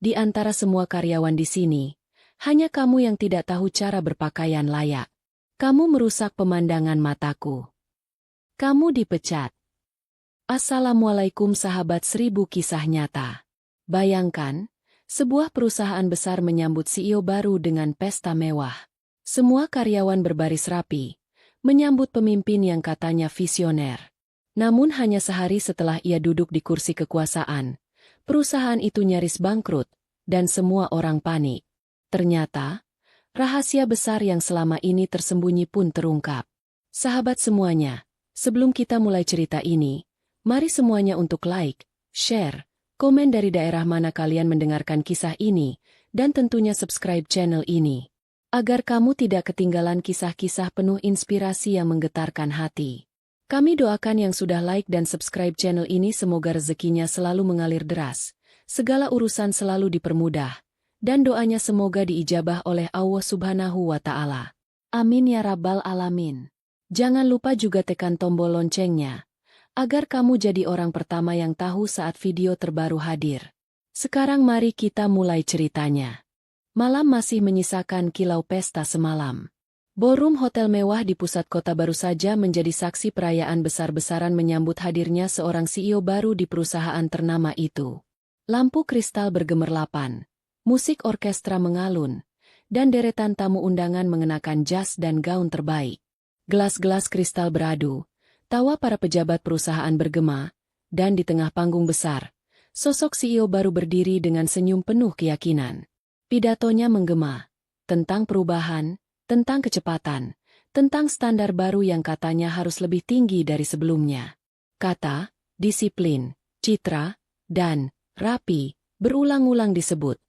Di antara semua karyawan di sini, hanya kamu yang tidak tahu cara berpakaian layak. Kamu merusak pemandangan mataku. Kamu dipecat. Assalamualaikum sahabat 1000 kisah nyata. Bayangkan, sebuah perusahaan besar menyambut CEO baru dengan pesta mewah. Semua karyawan berbaris rapi, menyambut pemimpin yang katanya visioner. Namun hanya sehari setelah ia duduk di kursi kekuasaan, perusahaan itu nyaris bangkrut, dan semua orang panik. Ternyata, rahasia besar yang selama ini tersembunyi pun terungkap. Sahabat semuanya, sebelum kita mulai cerita ini, mari semuanya untuk like, share, komen dari daerah mana kalian mendengarkan kisah ini, dan tentunya subscribe channel ini, agar kamu tidak ketinggalan kisah-kisah penuh inspirasi yang menggetarkan hati. Kami doakan yang sudah like dan subscribe channel ini semoga rezekinya selalu mengalir deras, segala urusan selalu dipermudah, dan doanya semoga diijabah oleh Allah Subhanahu wa Ta'ala. Amin ya Rabbal Alamin. Jangan lupa juga tekan tombol loncengnya, agar kamu jadi orang pertama yang tahu saat video terbaru hadir. Sekarang mari kita mulai ceritanya. Malam masih menyisakan kilau pesta semalam. Ballroom hotel mewah di pusat kota baru saja menjadi saksi perayaan besar-besaran menyambut hadirnya seorang CEO baru di perusahaan ternama itu. Lampu kristal bergemerlapan, musik orkestra mengalun, dan deretan tamu undangan mengenakan jas dan gaun terbaik. Gelas-gelas kristal beradu, tawa para pejabat perusahaan bergema, dan di tengah panggung besar, sosok CEO baru berdiri dengan senyum penuh keyakinan. Pidatonya menggema, tentang perubahan, tentang kecepatan, tentang standar baru yang katanya harus lebih tinggi dari sebelumnya. Kata, disiplin, citra, dan rapi, berulang-ulang disebut,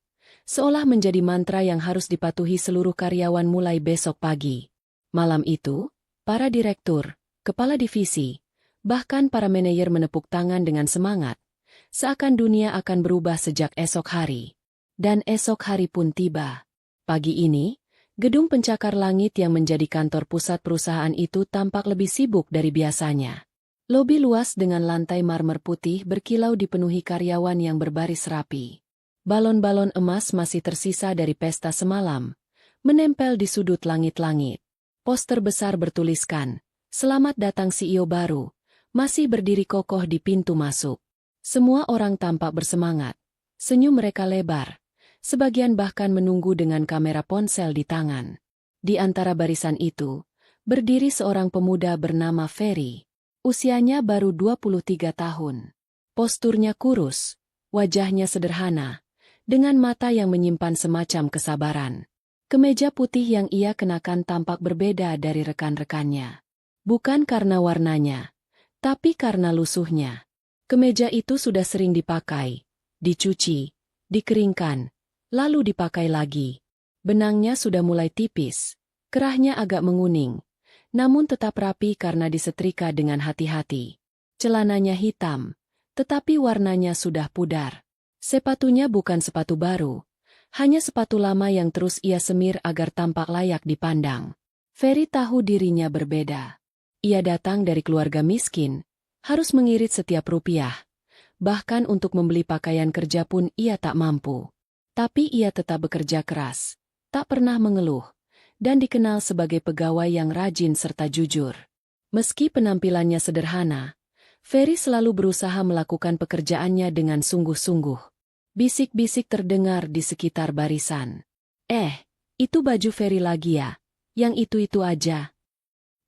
seolah menjadi mantra yang harus dipatuhi seluruh karyawan mulai besok pagi. Malam itu, para direktur, kepala divisi, bahkan para manajer menepuk tangan dengan semangat, seakan dunia akan berubah sejak esok hari. Dan esok hari pun tiba. Pagi ini, gedung pencakar langit yang menjadi kantor pusat perusahaan itu tampak lebih sibuk dari biasanya. Lobi luas dengan lantai marmer putih berkilau dipenuhi karyawan yang berbaris rapi. Balon-balon emas masih tersisa dari pesta semalam, menempel di sudut langit-langit. Poster besar bertuliskan, "Selamat datang CEO baru," masih berdiri kokoh di pintu masuk. Semua orang tampak bersemangat. Senyum mereka lebar. Sebagian bahkan menunggu dengan kamera ponsel di tangan. Di antara barisan itu, berdiri seorang pemuda bernama Ferry. Usianya baru 23 tahun. Posturnya kurus, wajahnya sederhana, dengan mata yang menyimpan semacam kesabaran. Kemeja putih yang ia kenakan tampak berbeda dari rekan-rekannya. Bukan karena warnanya, tapi karena lusuhnya. Kemeja itu sudah sering dipakai, dicuci, dikeringkan, lalu dipakai lagi. Benangnya sudah mulai tipis, kerahnya agak menguning, namun tetap rapi karena disetrika dengan hati-hati. Celananya hitam, tetapi warnanya sudah pudar. Sepatunya bukan sepatu baru, hanya sepatu lama yang terus ia semir agar tampak layak dipandang. Ferry tahu dirinya berbeda. Ia datang dari keluarga miskin, harus mengirit setiap rupiah. Bahkan untuk membeli pakaian kerja pun ia tak mampu. Tapi ia tetap bekerja keras, tak pernah mengeluh, dan dikenal sebagai pegawai yang rajin serta jujur. Meski penampilannya sederhana, Ferry selalu berusaha melakukan pekerjaannya dengan sungguh-sungguh. Bisik-bisik terdengar di sekitar barisan. Itu baju Ferry lagi ya? Yang itu-itu aja,"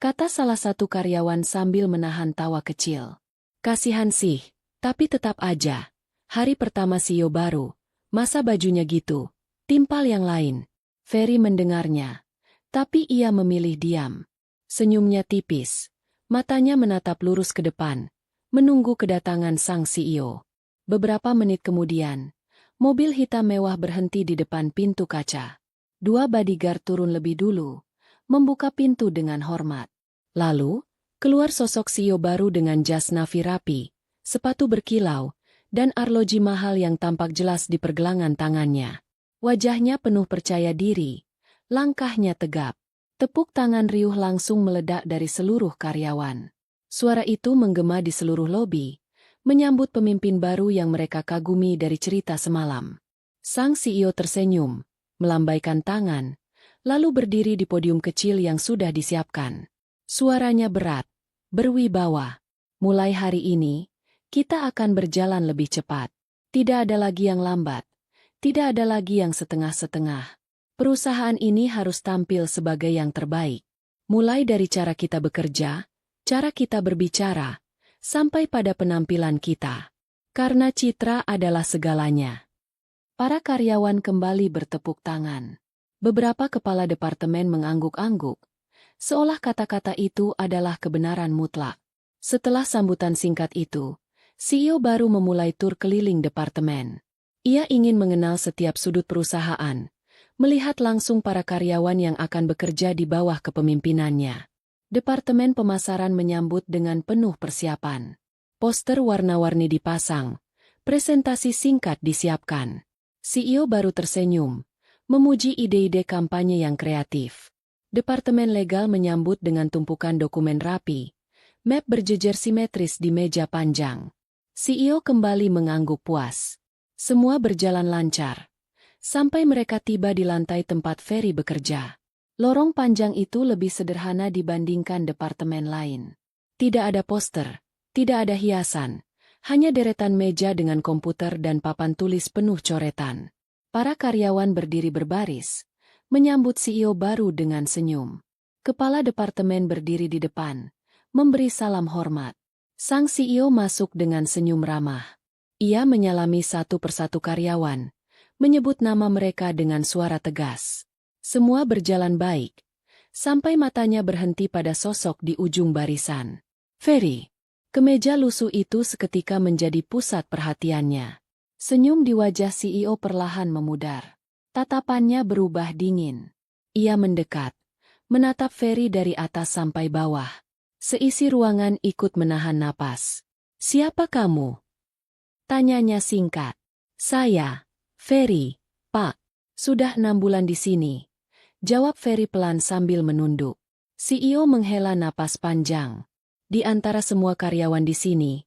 kata salah satu karyawan sambil menahan tawa kecil. Kasihan sih, tapi tetap aja. Hari pertama CEO baru. Masa bajunya gitu, timpal yang lain. Ferry mendengarnya, tapi ia memilih diam. Senyumnya tipis, matanya menatap lurus ke depan, menunggu kedatangan sang CEO. Beberapa menit kemudian, mobil hitam mewah berhenti di depan pintu kaca. 2 bodyguard turun lebih dulu, membuka pintu dengan hormat. Lalu, keluar sosok CEO baru dengan jas navy rapi, sepatu berkilau, dan arloji mahal yang tampak jelas di pergelangan tangannya. Wajahnya penuh percaya diri, langkahnya tegap. Tepuk tangan riuh langsung meledak dari seluruh karyawan. Suara itu menggema di seluruh lobi, menyambut pemimpin baru yang mereka kagumi dari cerita semalam. Sang CEO tersenyum, melambaikan tangan, lalu berdiri di podium kecil yang sudah disiapkan. Suaranya berat, berwibawa. Mulai hari ini, kita akan berjalan lebih cepat. Tidak ada lagi yang lambat. Tidak ada lagi yang setengah-setengah. Perusahaan ini harus tampil sebagai yang terbaik. Mulai dari cara kita bekerja, cara kita berbicara, sampai pada penampilan kita. Karena citra adalah segalanya. Para karyawan kembali bertepuk tangan. Beberapa kepala departemen mengangguk-angguk, seolah kata-kata itu adalah kebenaran mutlak. Setelah sambutan singkat itu, CEO baru memulai tur keliling departemen. Ia ingin mengenal setiap sudut perusahaan, melihat langsung para karyawan yang akan bekerja di bawah kepemimpinannya. Departemen pemasaran menyambut dengan penuh persiapan. Poster warna-warni dipasang, presentasi singkat disiapkan. CEO baru tersenyum, memuji ide-ide kampanye yang kreatif. Departemen legal menyambut dengan tumpukan dokumen rapi, map berjejer simetris di meja panjang. CEO kembali mengangguk puas. Semua berjalan lancar. Sampai mereka tiba di lantai tempat Ferry bekerja. Lorong panjang itu lebih sederhana dibandingkan departemen lain. Tidak ada poster, tidak ada hiasan, hanya deretan meja dengan komputer dan papan tulis penuh coretan. Para karyawan berdiri berbaris, menyambut CEO baru dengan senyum. Kepala departemen berdiri di depan, memberi salam hormat. Sang CEO masuk dengan senyum ramah. Ia menyalami satu persatu karyawan, menyebut nama mereka dengan suara tegas. Semua berjalan baik, sampai matanya berhenti pada sosok di ujung barisan. Ferry. Kemeja lusuh itu seketika menjadi pusat perhatiannya. Senyum di wajah CEO perlahan memudar. Tatapannya berubah dingin. Ia mendekat, menatap Ferry dari atas sampai bawah. Seisi ruangan ikut menahan napas. "Siapa kamu?" tanyanya singkat. "Saya, Ferry, Pak. Sudah 6 bulan di sini," jawab Ferry pelan sambil menunduk. CEO menghela napas panjang. "Di antara semua karyawan di sini,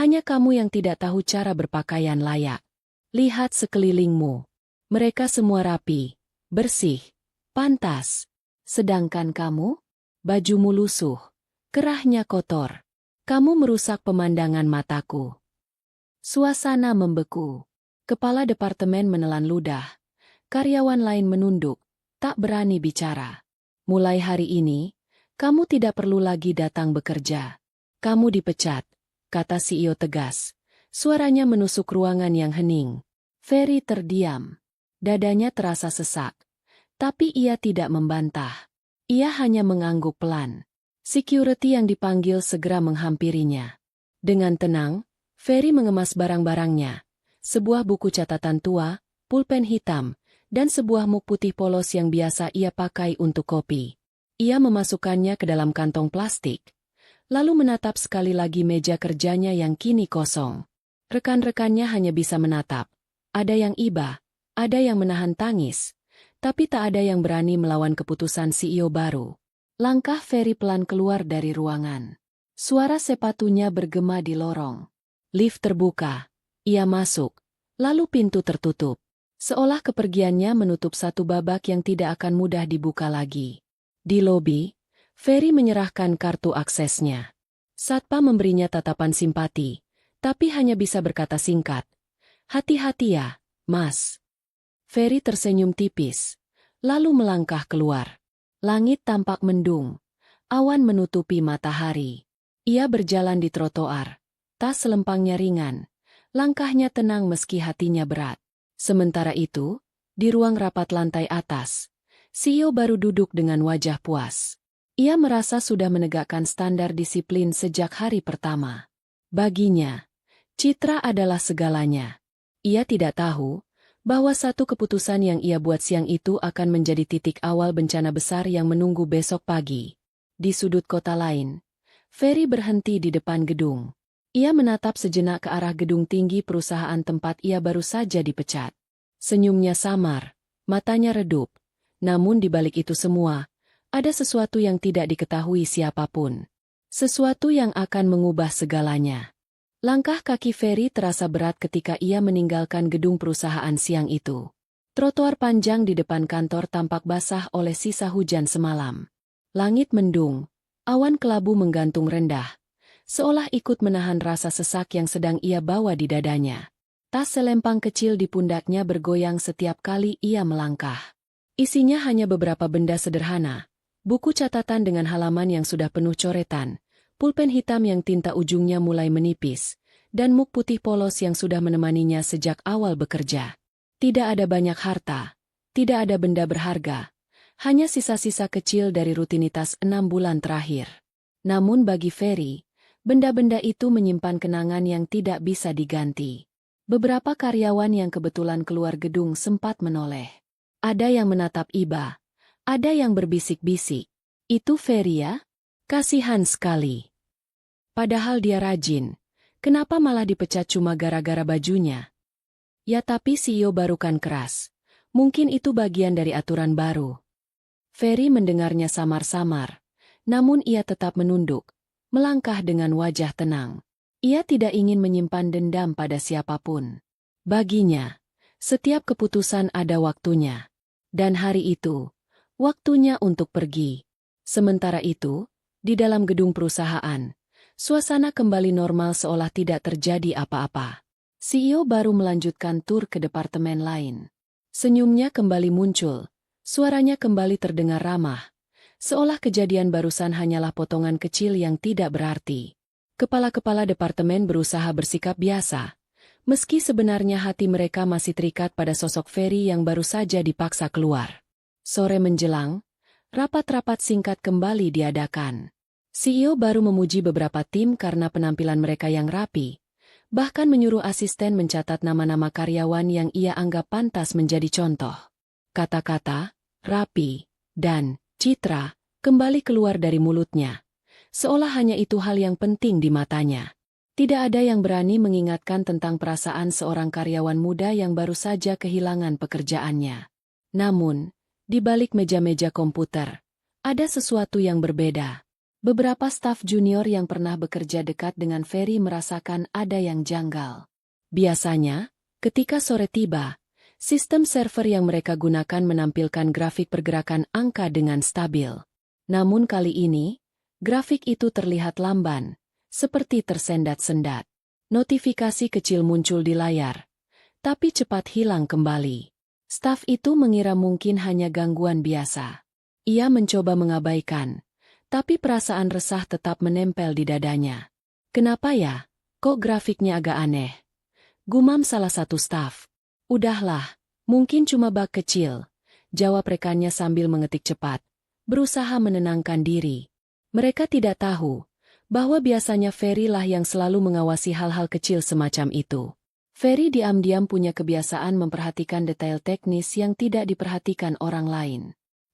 hanya kamu yang tidak tahu cara berpakaian layak. Lihat sekelilingmu. Mereka semua rapi, bersih, pantas. Sedangkan kamu, bajumu lusuh, kerahnya kotor. Kamu merusak pemandangan mataku." Suasana membeku. Kepala departemen menelan ludah. Karyawan lain menunduk, tak berani bicara. "Mulai hari ini, kamu tidak perlu lagi datang bekerja. Kamu dipecat," kata CEO tegas. Suaranya menusuk ruangan yang hening. Ferry terdiam. Dadanya terasa sesak. Tapi ia tidak membantah. Ia hanya mengangguk pelan. Security yang dipanggil segera menghampirinya. Dengan tenang, Ferry mengemas barang-barangnya. Sebuah buku catatan tua, pulpen hitam, dan sebuah muk putih polos yang biasa ia pakai untuk kopi. Ia memasukkannya ke dalam kantong plastik, lalu menatap sekali lagi meja kerjanya yang kini kosong. Rekan-rekannya hanya bisa menatap. Ada yang iba, ada yang menahan tangis, tapi tak ada yang berani melawan keputusan CEO baru. Langkah Ferry pelan keluar dari ruangan. Suara sepatunya bergema di lorong. Lift terbuka. Ia masuk. Lalu pintu tertutup. Seolah kepergiannya menutup satu babak yang tidak akan mudah dibuka lagi. Di lobi, Ferry menyerahkan kartu aksesnya. Satpam memberinya tatapan simpati, tapi hanya bisa berkata singkat, "Hati-hati ya, Mas." Ferry tersenyum tipis, lalu melangkah keluar. Langit tampak mendung, awan menutupi matahari. Ia berjalan di trotoar, tas selempangnya ringan, langkahnya tenang meski hatinya berat. Sementara itu, di ruang rapat lantai atas, CEO baru duduk dengan wajah puas. Ia merasa sudah menegakkan standar disiplin sejak hari pertama. Baginya, citra adalah segalanya. Ia tidak tahu bahwa satu keputusan yang ia buat siang itu akan menjadi titik awal bencana besar yang menunggu besok pagi. Di sudut kota lain, Ferry berhenti di depan gedung. Ia menatap sejenak ke arah gedung tinggi perusahaan tempat ia baru saja dipecat. Senyumnya samar, matanya redup. Namun di balik itu semua, ada sesuatu yang tidak diketahui siapapun. Sesuatu yang akan mengubah segalanya. Langkah kaki Ferry terasa berat ketika ia meninggalkan gedung perusahaan siang itu. Trotoar panjang di depan kantor tampak basah oleh sisa hujan semalam. Langit mendung, awan kelabu menggantung rendah, seolah ikut menahan rasa sesak yang sedang ia bawa di dadanya. Tas selempang kecil di pundaknya bergoyang setiap kali ia melangkah. Isinya hanya beberapa benda sederhana, buku catatan dengan halaman yang sudah penuh coretan, pulpen hitam yang tinta ujungnya mulai menipis, dan muk putih polos yang sudah menemaninya sejak awal bekerja. Tidak ada banyak harta, tidak ada benda berharga, hanya sisa-sisa kecil dari rutinitas 6 bulan terakhir. Namun bagi Ferry, benda-benda itu menyimpan kenangan yang tidak bisa diganti. Beberapa karyawan yang kebetulan keluar gedung sempat menoleh. Ada yang menatap iba, ada yang berbisik-bisik. Itu Ferry ya? Kasihan sekali. Padahal dia rajin. Kenapa malah dipecat cuma gara-gara bajunya? Ya tapi CEO baru kan keras. Mungkin itu bagian dari aturan baru. Ferry mendengarnya samar-samar. Namun ia tetap menunduk, melangkah dengan wajah tenang. Ia tidak ingin menyimpan dendam pada siapapun. Baginya, setiap keputusan ada waktunya. Dan hari itu, waktunya untuk pergi. Sementara itu, di dalam gedung perusahaan, suasana kembali normal seolah tidak terjadi apa-apa. CEO baru melanjutkan tur ke departemen lain. Senyumnya kembali muncul, suaranya kembali terdengar ramah, seolah kejadian barusan hanyalah potongan kecil yang tidak berarti. Kepala-kepala departemen berusaha bersikap biasa, meski sebenarnya hati mereka masih terikat pada sosok Ferry yang baru saja dipaksa keluar. Sore menjelang, rapat-rapat singkat kembali diadakan. CEO baru memuji beberapa tim karena penampilan mereka yang rapi, bahkan menyuruh asisten mencatat nama-nama karyawan yang ia anggap pantas menjadi contoh. Kata-kata, rapi, dan citra kembali keluar dari mulutnya, seolah hanya itu hal yang penting di matanya. Tidak ada yang berani mengingatkan tentang perasaan seorang karyawan muda yang baru saja kehilangan pekerjaannya. Namun, di balik meja-meja komputer, ada sesuatu yang berbeda. Beberapa staf junior yang pernah bekerja dekat dengan Ferry merasakan ada yang janggal. Biasanya, ketika sore tiba, sistem server yang mereka gunakan menampilkan grafik pergerakan angka dengan stabil. Namun kali ini, grafik itu terlihat lamban, seperti tersendat-sendat. Notifikasi kecil muncul di layar, tapi cepat hilang kembali. Staf itu mengira mungkin hanya gangguan biasa. Ia mencoba mengabaikan, tapi perasaan resah tetap menempel di dadanya. Kenapa ya? Kok grafiknya agak aneh? Gumam salah satu staf. Udahlah, mungkin cuma bug kecil, jawab rekannya sambil mengetik cepat, berusaha menenangkan diri. Mereka tidak tahu bahwa biasanya Ferry lah yang selalu mengawasi hal-hal kecil semacam itu. Ferry diam-diam punya kebiasaan memperhatikan detail teknis yang tidak diperhatikan orang lain.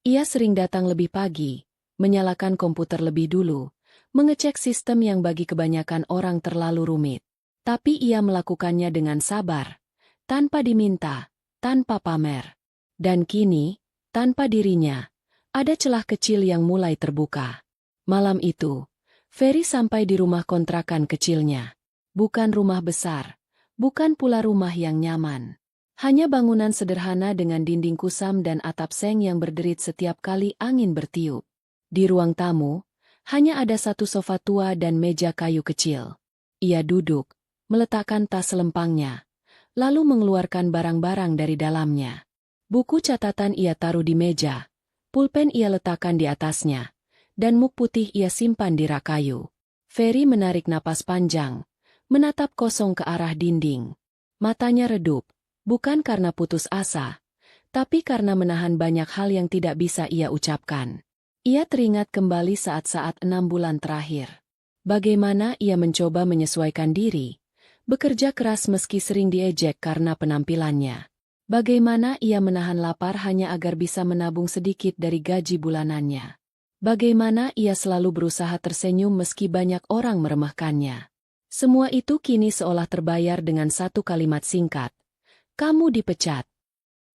Ia sering datang lebih pagi, menyalakan komputer lebih dulu, mengecek sistem yang bagi kebanyakan orang terlalu rumit. Tapi ia melakukannya dengan sabar, tanpa diminta, tanpa pamer. Dan kini, tanpa dirinya, ada celah kecil yang mulai terbuka. Malam itu, Ferry sampai di rumah kontrakan kecilnya. Bukan rumah besar, bukan pula rumah yang nyaman. Hanya bangunan sederhana dengan dinding kusam dan atap seng yang berderit setiap kali angin bertiup. Di ruang tamu, hanya ada satu sofa tua dan meja kayu kecil. Ia duduk, meletakkan tas selempangnya, lalu mengeluarkan barang-barang dari dalamnya. Buku catatan ia taruh di meja, pulpen ia letakkan di atasnya, dan muk putih ia simpan di rak kayu. Ferry menarik napas panjang, menatap kosong ke arah dinding. Matanya redup, bukan karena putus asa, tapi karena menahan banyak hal yang tidak bisa ia ucapkan. Ia teringat kembali saat-saat 6 bulan terakhir. Bagaimana ia mencoba menyesuaikan diri, bekerja keras meski sering diejek karena penampilannya. Bagaimana ia menahan lapar hanya agar bisa menabung sedikit dari gaji bulanannya. Bagaimana ia selalu berusaha tersenyum meski banyak orang meremehkannya. Semua itu kini seolah terbayar dengan satu kalimat singkat. Kamu dipecat.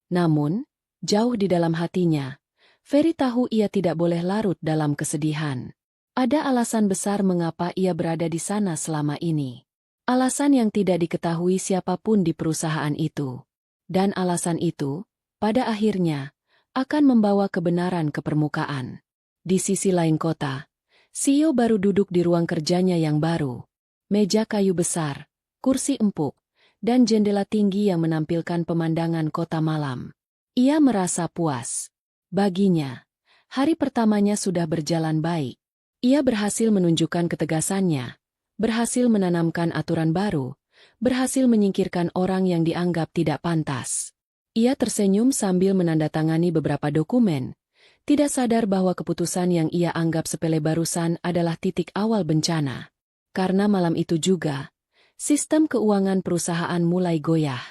Namun, jauh di dalam hatinya, Ferry tahu ia tidak boleh larut dalam kesedihan. Ada alasan besar mengapa ia berada di sana selama ini. Alasan yang tidak diketahui siapapun di perusahaan itu. Dan alasan itu, pada akhirnya, akan membawa kebenaran ke permukaan. Di sisi lain kota, CEO baru duduk di ruang kerjanya yang baru. Meja kayu besar, kursi empuk, dan jendela tinggi yang menampilkan pemandangan kota malam. Ia merasa puas. Baginya, hari pertamanya sudah berjalan baik. Ia berhasil menunjukkan ketegasannya, berhasil menanamkan aturan baru, berhasil menyingkirkan orang yang dianggap tidak pantas. Ia tersenyum sambil menandatangani beberapa dokumen, tidak sadar bahwa keputusan yang ia anggap sepele barusan adalah titik awal bencana. Karena malam itu juga, sistem keuangan perusahaan mulai goyah.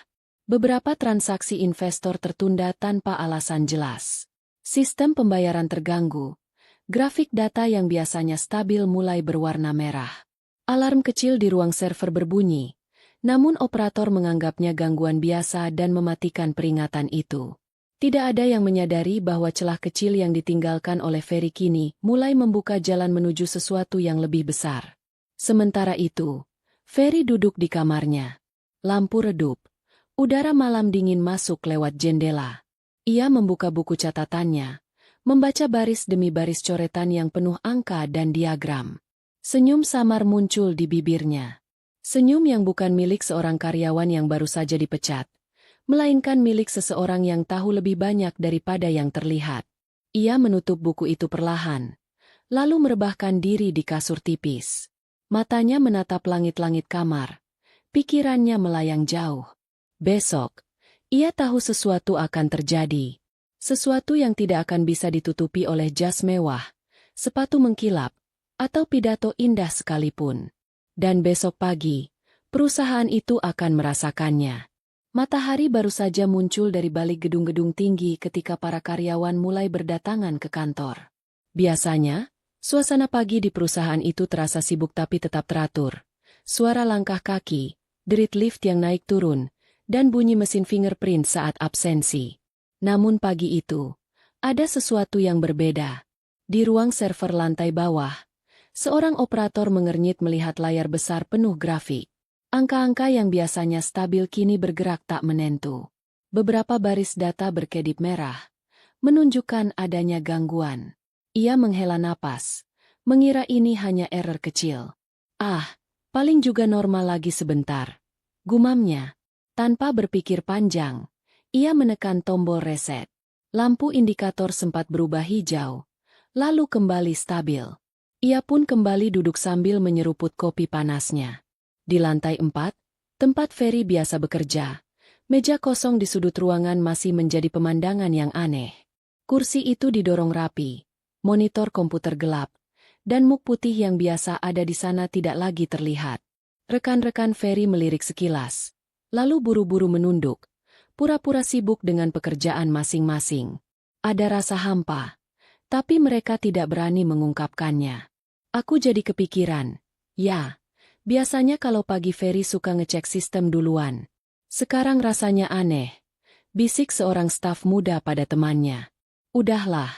Beberapa transaksi investor tertunda tanpa alasan jelas. Sistem pembayaran terganggu. Grafik data yang biasanya stabil mulai berwarna merah. Alarm kecil di ruang server berbunyi, namun operator menganggapnya gangguan biasa dan mematikan peringatan itu. Tidak ada yang menyadari bahwa celah kecil yang ditinggalkan oleh Ferry kini mulai membuka jalan menuju sesuatu yang lebih besar. Sementara itu, Ferry duduk di kamarnya. Lampu redup. Udara malam dingin masuk lewat jendela. Ia membuka buku catatannya, membaca baris demi baris coretan yang penuh angka dan diagram. Senyum samar muncul di bibirnya. Senyum yang bukan milik seorang karyawan yang baru saja dipecat, melainkan milik seseorang yang tahu lebih banyak daripada yang terlihat. Ia menutup buku itu perlahan, lalu merebahkan diri di kasur tipis. Matanya menatap langit-langit kamar. Pikirannya melayang jauh. Besok, ia tahu sesuatu akan terjadi. Sesuatu yang tidak akan bisa ditutupi oleh jas mewah, sepatu mengkilap, atau pidato indah sekalipun. Dan besok pagi, perusahaan itu akan merasakannya. Matahari baru saja muncul dari balik gedung-gedung tinggi ketika para karyawan mulai berdatangan ke kantor. Biasanya, suasana pagi di perusahaan itu terasa sibuk tapi tetap teratur. Suara langkah kaki, derit lift yang naik turun, dan bunyi mesin fingerprint saat absensi. Namun pagi itu, ada sesuatu yang berbeda. Di ruang server lantai bawah, seorang operator mengernyit melihat layar besar penuh grafik. Angka-angka yang biasanya stabil kini bergerak tak menentu. Beberapa baris data berkedip merah, menunjukkan adanya gangguan. Ia menghela napas, mengira ini hanya error kecil. Paling juga normal lagi sebentar. Gumamnya, tanpa berpikir panjang, ia menekan tombol reset. Lampu indikator sempat berubah hijau, lalu kembali stabil. Ia pun kembali duduk sambil menyeruput kopi panasnya. Di lantai 4, tempat Ferry biasa bekerja, meja kosong di sudut ruangan masih menjadi pemandangan yang aneh. Kursi itu didorong rapi, monitor komputer gelap, dan muk putih yang biasa ada di sana tidak lagi terlihat. Rekan-rekan Ferry melirik sekilas, lalu buru-buru menunduk, pura-pura sibuk dengan pekerjaan masing-masing. Ada rasa hampa, tapi mereka tidak berani mengungkapkannya. Aku jadi kepikiran, ya. Biasanya kalau pagi Ferry suka ngecek sistem duluan. Sekarang rasanya aneh. Bisik seorang staf muda pada temannya. Udahlah,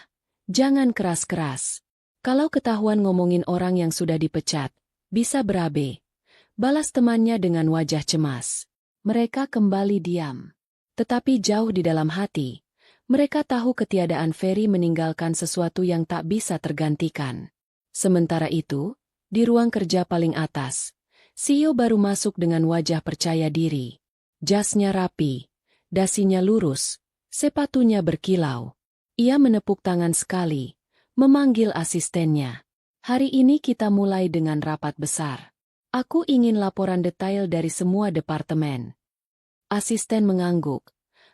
jangan keras-keras. Kalau ketahuan ngomongin orang yang sudah dipecat, bisa berabe. Balas temannya dengan wajah cemas. Mereka kembali diam. Tetapi jauh di dalam hati, mereka tahu ketiadaan Ferry meninggalkan sesuatu yang tak bisa tergantikan. Sementara itu, di ruang kerja paling atas, CEO baru masuk dengan wajah percaya diri. Jasnya rapi, dasinya lurus, sepatunya berkilau. Ia menepuk tangan sekali, memanggil asistennya. Hari ini kita mulai dengan rapat besar. Aku ingin laporan detail dari semua departemen. Asisten mengangguk,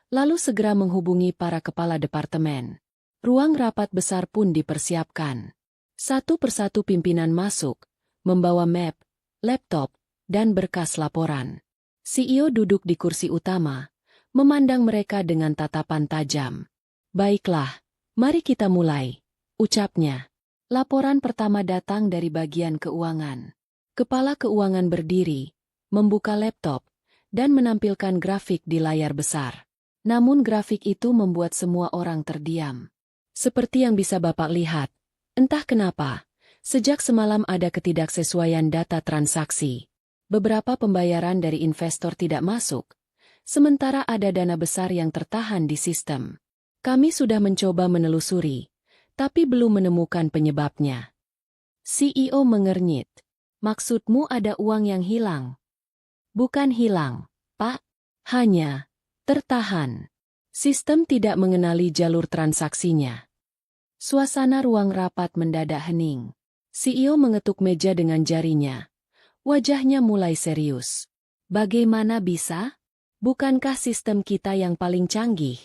lalu segera menghubungi para kepala departemen. Ruang rapat besar pun dipersiapkan. Satu persatu pimpinan masuk, membawa map, laptop, dan berkas laporan. CEO duduk di kursi utama, memandang mereka dengan tatapan tajam. Baiklah, mari kita mulai, ucapnya. Laporan pertama datang dari bagian keuangan. Kepala keuangan berdiri, membuka laptop, dan menampilkan grafik di layar besar. Namun grafik itu membuat semua orang terdiam. Seperti yang bisa Bapak lihat, entah kenapa, sejak semalam ada ketidaksesuaian data transaksi. Beberapa pembayaran dari investor tidak masuk, sementara ada dana besar yang tertahan di sistem. Kami sudah mencoba menelusuri, tapi belum menemukan penyebabnya. CEO mengernyit. Maksudmu ada uang yang hilang? Bukan hilang, Pak. Hanya tertahan. Sistem tidak mengenali jalur transaksinya. Suasana ruang rapat mendadak hening. CEO mengetuk meja dengan jarinya. Wajahnya mulai serius. Bagaimana bisa? Bukankah sistem kita yang paling canggih?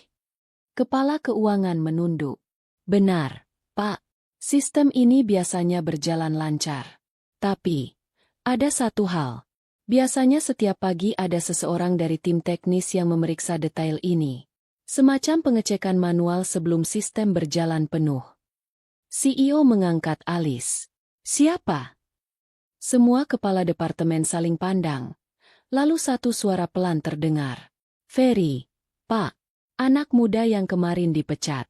Kepala keuangan menunduk. Benar, Pak. Sistem ini biasanya berjalan lancar. Tapi, ada satu hal. Biasanya setiap pagi ada seseorang dari tim teknis yang memeriksa detail ini. Semacam pengecekan manual sebelum sistem berjalan penuh. CEO mengangkat alis. Siapa? Semua kepala departemen saling pandang. Lalu satu suara pelan terdengar. Ferry, Pak, anak muda yang kemarin dipecat.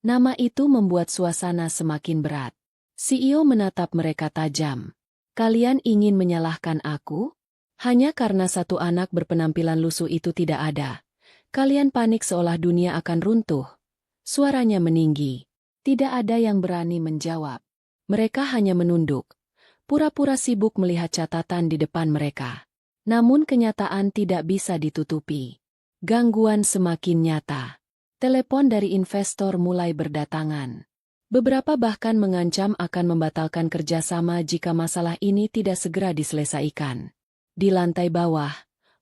Nama itu membuat suasana semakin berat. CEO menatap mereka tajam. Kalian ingin menyalahkan aku? Hanya karena satu anak berpenampilan lusuh itu tidak ada. Kalian panik seolah dunia akan runtuh. Suaranya meninggi. Tidak ada yang berani menjawab. Mereka hanya menunduk. Pura-pura sibuk melihat catatan di depan mereka. Namun kenyataan tidak bisa ditutupi. Gangguan semakin nyata. Telepon dari investor mulai berdatangan. Beberapa bahkan mengancam akan membatalkan kerjasama jika masalah ini tidak segera diselesaikan. Di lantai bawah,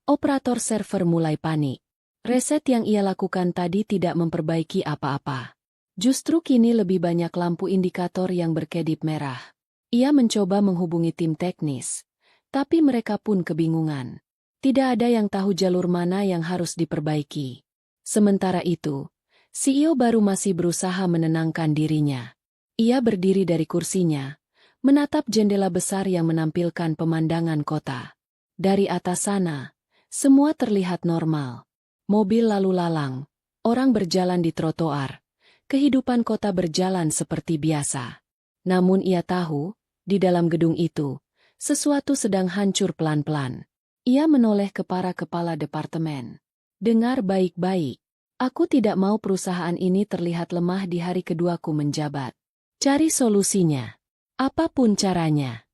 operator server mulai panik. Reset yang ia lakukan tadi tidak memperbaiki apa-apa. Justru kini lebih banyak lampu indikator yang berkedip merah. Ia mencoba menghubungi tim teknis, tapi mereka pun kebingungan. Tidak ada yang tahu jalur mana yang harus diperbaiki. Sementara itu, CEO baru masih berusaha menenangkan dirinya. Ia berdiri dari kursinya, menatap jendela besar yang menampilkan pemandangan kota. Dari atas sana, semua terlihat normal. Mobil lalu lalang, orang berjalan di trotoar. Kehidupan kota berjalan seperti biasa. Namun ia tahu, di dalam gedung itu, sesuatu sedang hancur pelan-pelan. Ia menoleh ke para kepala departemen. Dengar baik-baik. Aku tidak mau perusahaan ini terlihat lemah di hari keduaku menjabat. Cari solusinya. Apapun caranya.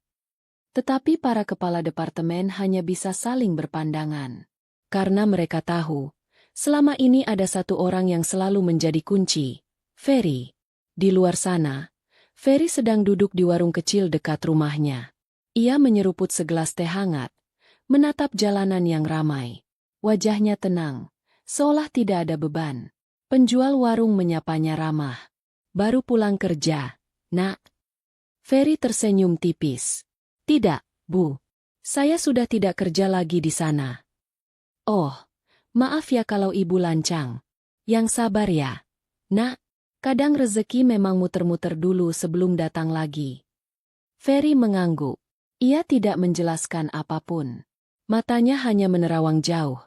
Tetapi para kepala departemen hanya bisa saling berpandangan. Karena mereka tahu, selama ini ada satu orang yang selalu menjadi kunci. Ferry. Di luar sana, Ferry sedang duduk di warung kecil dekat rumahnya. Ia menyeruput segelas teh hangat, menatap jalanan yang ramai. Wajahnya tenang, seolah tidak ada beban. Penjual warung menyapanya ramah. Baru pulang kerja, Nak. Ferry tersenyum tipis. Tidak, Bu. Saya sudah tidak kerja lagi di sana. Oh, maaf ya kalau Ibu lancang. Yang sabar ya, Nak. Kadang rezeki memang muter-muter dulu sebelum datang lagi. Ferry mengangguk. Ia tidak menjelaskan apapun. Matanya hanya menerawang jauh,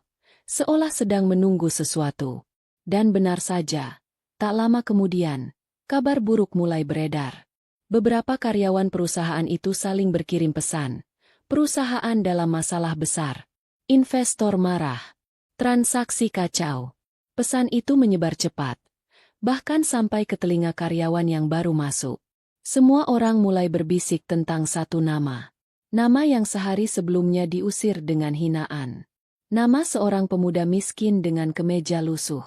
seolah sedang menunggu sesuatu. Dan benar saja, tak lama kemudian, kabar buruk mulai beredar. Beberapa karyawan perusahaan itu saling berkirim pesan. Perusahaan dalam masalah besar. Investor marah. Transaksi kacau. Pesan itu menyebar cepat. Bahkan sampai ke telinga karyawan yang baru masuk. Semua orang mulai berbisik tentang satu nama. Nama yang sehari sebelumnya diusir dengan hinaan. Nama seorang pemuda miskin dengan kemeja lusuh.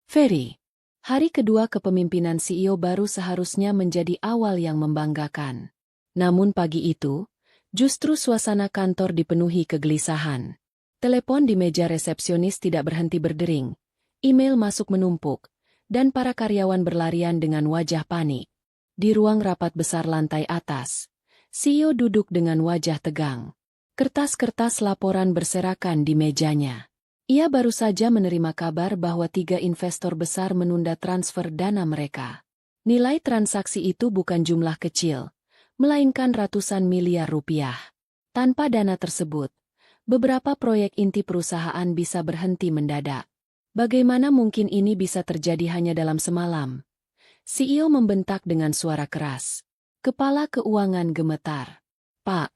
Ferry. Hari kedua kepemimpinan CEO baru seharusnya menjadi awal yang membanggakan. Namun pagi itu, justru suasana kantor dipenuhi kegelisahan. Telepon di meja resepsionis tidak berhenti berdering. Email masuk menumpuk. Dan para karyawan berlarian dengan wajah panik. Di ruang rapat besar lantai atas, CEO duduk dengan wajah tegang. Kertas-kertas laporan berserakan di mejanya. Ia baru saja menerima kabar bahwa 3 investor besar menunda transfer dana mereka. Nilai transaksi itu bukan jumlah kecil, melainkan ratusan miliar rupiah. Tanpa dana tersebut, beberapa proyek inti perusahaan bisa berhenti mendadak. Bagaimana mungkin ini bisa terjadi hanya dalam semalam? CEO membentak dengan suara keras. Kepala keuangan gemetar. Pak,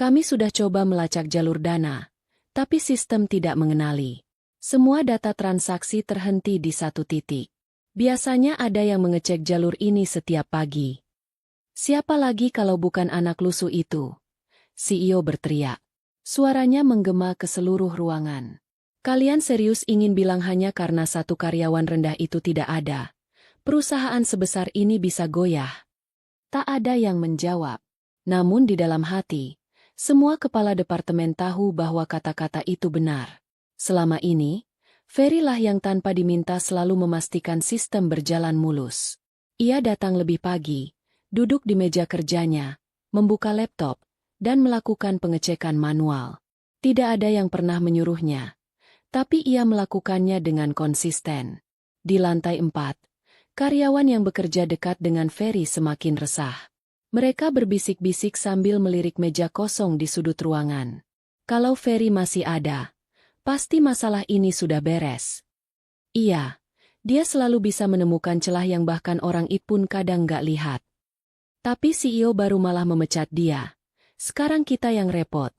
Kami sudah coba melacak jalur dana, tapi sistem tidak mengenali. Semua data transaksi terhenti di satu titik. Biasanya ada yang mengecek jalur ini setiap pagi. Siapa lagi kalau bukan anak lusuh itu? CEO berteriak. Suaranya menggema ke seluruh ruangan. Kalian serius ingin bilang hanya karena satu karyawan rendah itu tidak ada? Perusahaan sebesar ini bisa goyah? Tak ada yang menjawab. Namun di dalam hati, semua kepala departemen tahu bahwa kata-kata itu benar. Selama ini, Ferry lah yang tanpa diminta selalu memastikan sistem berjalan mulus. Ia datang lebih pagi, duduk di meja kerjanya, membuka laptop, dan melakukan pengecekan manual. Tidak ada yang pernah menyuruhnya, tapi ia melakukannya dengan konsisten. Di lantai 4, karyawan yang bekerja dekat dengan Ferry semakin resah. Mereka berbisik-bisik sambil melirik meja kosong di sudut ruangan. Kalau Ferry masih ada, pasti masalah ini sudah beres. Iya, dia selalu bisa menemukan celah yang bahkan orang IT pun kadang gak lihat. Tapi CEO baru malah memecat dia. Sekarang kita yang repot.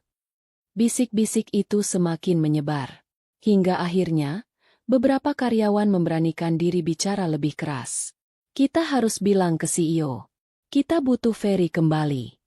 Bisik-bisik itu semakin menyebar. Hingga akhirnya, beberapa karyawan memberanikan diri bicara lebih keras. Kita harus bilang ke CEO. Kita butuh Ferry kembali.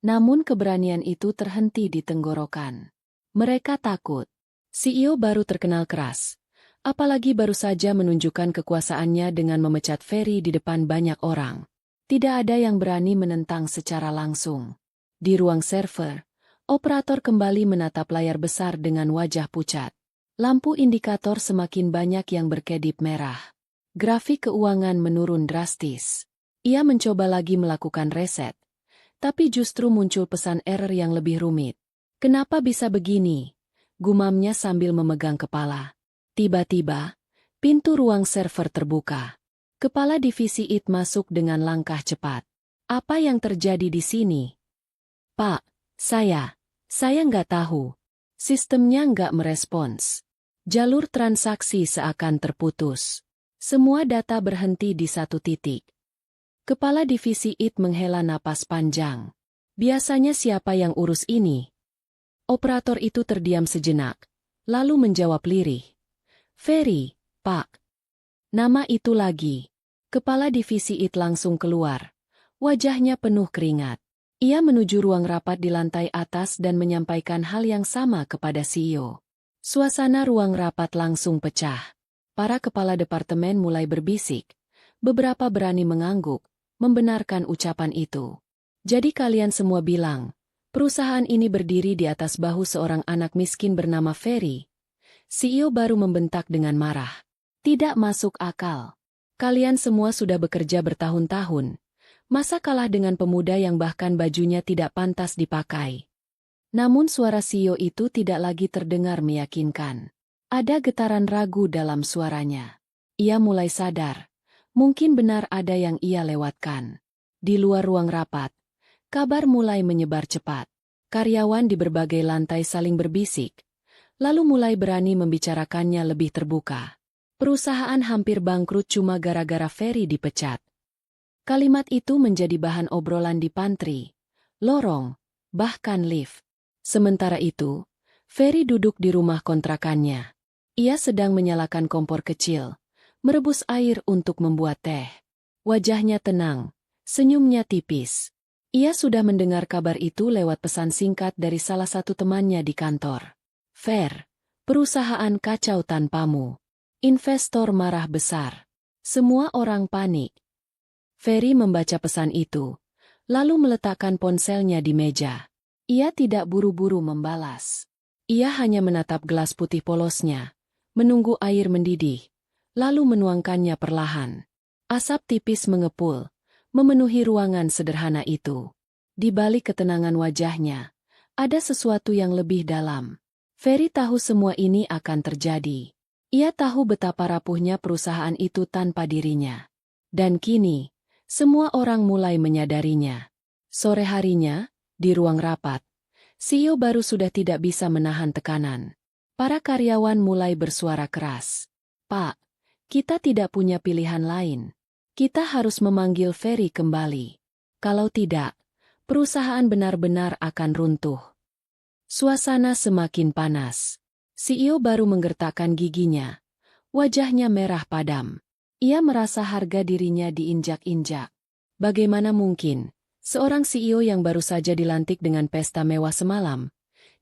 Namun keberanian itu terhenti di tenggorokan. Mereka takut. CEO baru terkenal keras. Apalagi baru saja menunjukkan kekuasaannya dengan memecat Ferry di depan banyak orang. Tidak ada yang berani menentang secara langsung. Di ruang server, operator kembali menatap layar besar dengan wajah pucat. Lampu indikator semakin banyak yang berkedip merah. Grafik keuangan menurun drastis. Ia mencoba lagi melakukan reset, tapi justru muncul pesan error yang lebih rumit. Kenapa bisa begini? Gumamnya sambil memegang kepala. Tiba-tiba, pintu ruang server terbuka. Kepala divisi IT masuk dengan langkah cepat. Apa yang terjadi di sini? Pak, saya nggak tahu. Sistemnya nggak merespons. Jalur transaksi seakan terputus. Semua data berhenti di satu titik. Kepala divisi IT menghela napas panjang. Biasanya siapa yang urus ini? Operator itu terdiam sejenak, lalu menjawab lirih. Ferry, Pak. Nama itu lagi. Kepala divisi IT langsung keluar. Wajahnya penuh keringat. Ia menuju ruang rapat di lantai atas dan menyampaikan hal yang sama kepada CEO. Suasana ruang rapat langsung pecah. Para kepala departemen mulai berbisik. Beberapa berani mengangguk, membenarkan ucapan itu. Jadi kalian semua bilang, perusahaan ini berdiri di atas bahu seorang anak miskin bernama Ferry. CEO baru membentak dengan marah. Tidak masuk akal. Kalian semua sudah bekerja bertahun-tahun. Masa kalah dengan pemuda yang bahkan bajunya tidak pantas dipakai? Namun suara CEO itu tidak lagi terdengar meyakinkan. Ada getaran ragu dalam suaranya. Ia mulai sadar. Mungkin benar ada yang ia lewatkan. Di luar ruang rapat, kabar mulai menyebar cepat. Karyawan di berbagai lantai saling berbisik, lalu mulai berani membicarakannya lebih terbuka. Perusahaan hampir bangkrut cuma gara-gara Ferry dipecat. Kalimat itu menjadi bahan obrolan di pantry, lorong, bahkan lift. Sementara itu, Ferry duduk di rumah kontrakannya. Ia sedang menyalakan kompor kecil, merebus air untuk membuat teh. Wajahnya tenang, senyumnya tipis. Ia sudah mendengar kabar itu lewat pesan singkat dari salah satu temannya di kantor. Fer, perusahaan kacau tanpamu. Investor marah besar. Semua orang panik. Ferry membaca pesan itu, lalu meletakkan ponselnya di meja. Ia tidak buru-buru membalas. Ia hanya menatap gelas putih polosnya, menunggu air mendidih, lalu menuangkannya perlahan. Asap tipis mengepul, memenuhi ruangan sederhana itu. Di balik ketenangan wajahnya, ada sesuatu yang lebih dalam. Ferry tahu semua ini akan terjadi. Ia tahu betapa rapuhnya perusahaan itu tanpa dirinya. Dan kini, semua orang mulai menyadarinya. Sore harinya, di ruang rapat, CEO baru sudah tidak bisa menahan tekanan. Para karyawan mulai bersuara keras. Pak, kita tidak punya pilihan lain. Kita harus memanggil Ferry kembali. Kalau tidak, perusahaan benar-benar akan runtuh. Suasana semakin panas. CEO baru menggertakkan giginya. Wajahnya merah padam. Ia merasa harga dirinya diinjak-injak. Bagaimana mungkin, seorang CEO yang baru saja dilantik dengan pesta mewah semalam,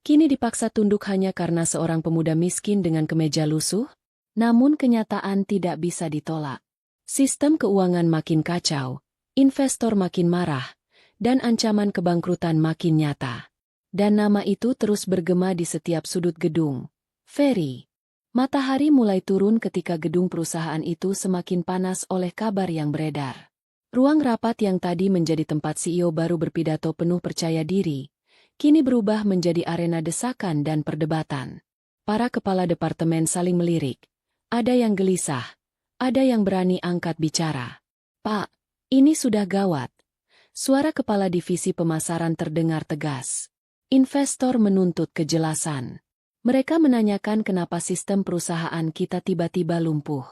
kini dipaksa tunduk hanya karena seorang pemuda miskin dengan kemeja lusuh? Namun kenyataan tidak bisa ditolak. Sistem keuangan makin kacau, investor makin marah, dan ancaman kebangkrutan makin nyata. Dan nama itu terus bergema di setiap sudut gedung. Ferry. Matahari mulai turun ketika gedung perusahaan itu semakin panas oleh kabar yang beredar. Ruang rapat yang tadi menjadi tempat CEO baru berpidato penuh percaya diri, kini berubah menjadi arena desakan dan perdebatan. Para kepala departemen saling melirik. Ada yang gelisah, ada yang berani angkat bicara. "Pak, ini sudah gawat." Suara kepala divisi pemasaran terdengar tegas. Investor menuntut kejelasan. Mereka menanyakan kenapa sistem perusahaan kita tiba-tiba lumpuh.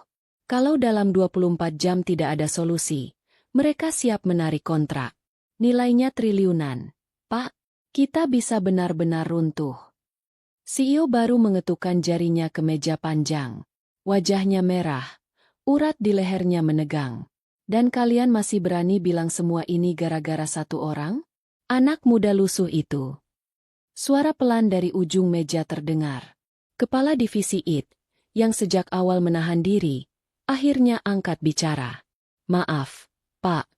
Kalau dalam 24 jam tidak ada solusi, mereka siap menarik kontrak. Nilainya triliunan. "Pak, kita bisa benar-benar runtuh." CEO baru mengetukkan jarinya ke meja panjang. Wajahnya merah, urat di lehernya menegang. "Dan kalian masih berani bilang semua ini gara-gara satu orang? Anak muda lusuh itu." Suara pelan dari ujung meja terdengar. Kepala divisi IT, yang sejak awal menahan diri, akhirnya angkat bicara. "Maaf, Pak,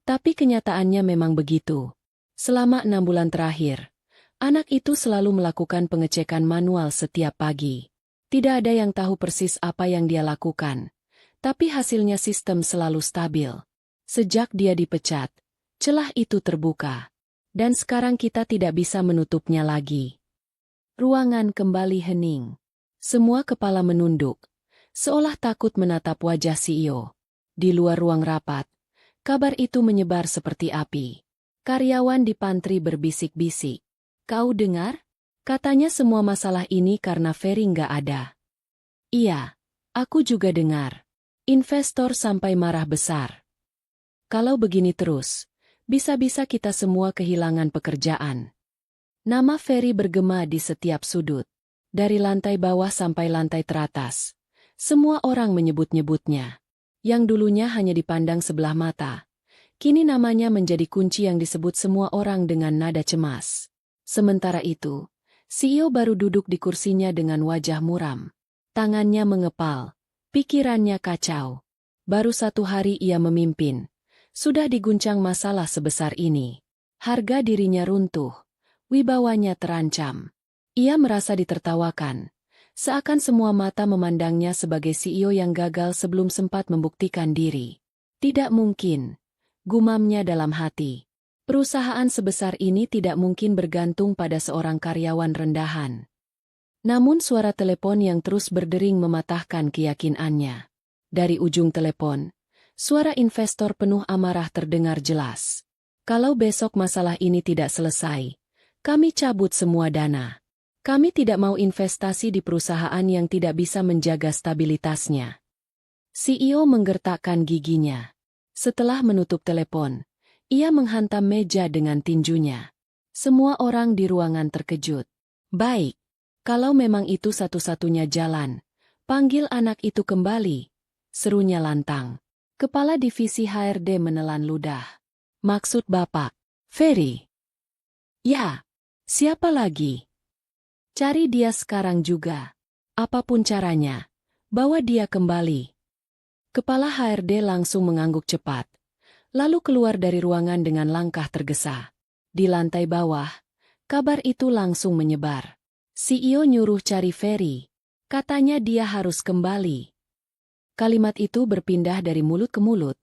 tapi kenyataannya memang begitu. Selama 6 bulan terakhir, anak itu selalu melakukan pengecekan manual setiap pagi. Tidak ada yang tahu persis apa yang dia lakukan, tapi hasilnya sistem selalu stabil. Sejak dia dipecat, celah itu terbuka. Dan sekarang kita tidak bisa menutupnya lagi." Ruangan kembali hening. Semua kepala menunduk, seolah takut menatap wajah CEO. Di luar ruang rapat, kabar itu menyebar seperti api. Karyawan di pantry berbisik-bisik. "Kau dengar? Katanya semua masalah ini karena Ferry nggak ada." "Iya, aku juga dengar. Investor sampai marah besar. Kalau begini terus, bisa-bisa kita semua kehilangan pekerjaan." Nama Ferry bergema di setiap sudut. Dari lantai bawah sampai lantai teratas. Semua orang menyebut-nyebutnya. Yang dulunya hanya dipandang sebelah mata, kini namanya menjadi kunci yang disebut semua orang dengan nada cemas. Sementara itu, CEO baru duduk di kursinya dengan wajah muram. Tangannya mengepal, pikirannya kacau. Baru 1 hari ia memimpin. Sudah diguncang masalah sebesar ini. Harga dirinya runtuh. Wibawanya terancam. Ia merasa ditertawakan. Seakan semua mata memandangnya sebagai CEO yang gagal sebelum sempat membuktikan diri. Tidak mungkin, gumamnya dalam hati. Perusahaan sebesar ini tidak mungkin bergantung pada seorang karyawan rendahan. Namun suara telepon yang terus berdering mematahkan keyakinannya. Dari ujung telepon, suara investor penuh amarah terdengar jelas. "Kalau besok masalah ini tidak selesai, kami cabut semua dana. Kami tidak mau investasi di perusahaan yang tidak bisa menjaga stabilitasnya." CEO menggertakkan giginya. Setelah menutup telepon, ia menghantam meja dengan tinjunya. Semua orang di ruangan terkejut. "Baik, kalau memang itu satu-satunya jalan, panggil anak itu kembali," serunya lantang. Kepala divisi HRD menelan ludah. "Maksud Bapak, Ferry?" "Ya, siapa lagi? Cari dia sekarang juga. Apapun caranya, bawa dia kembali." Kepala HRD langsung mengangguk cepat, lalu keluar dari ruangan dengan langkah tergesa. Di lantai bawah, kabar itu langsung menyebar. CEO nyuruh cari Ferry. Katanya dia harus kembali. Kalimat itu berpindah dari mulut ke mulut,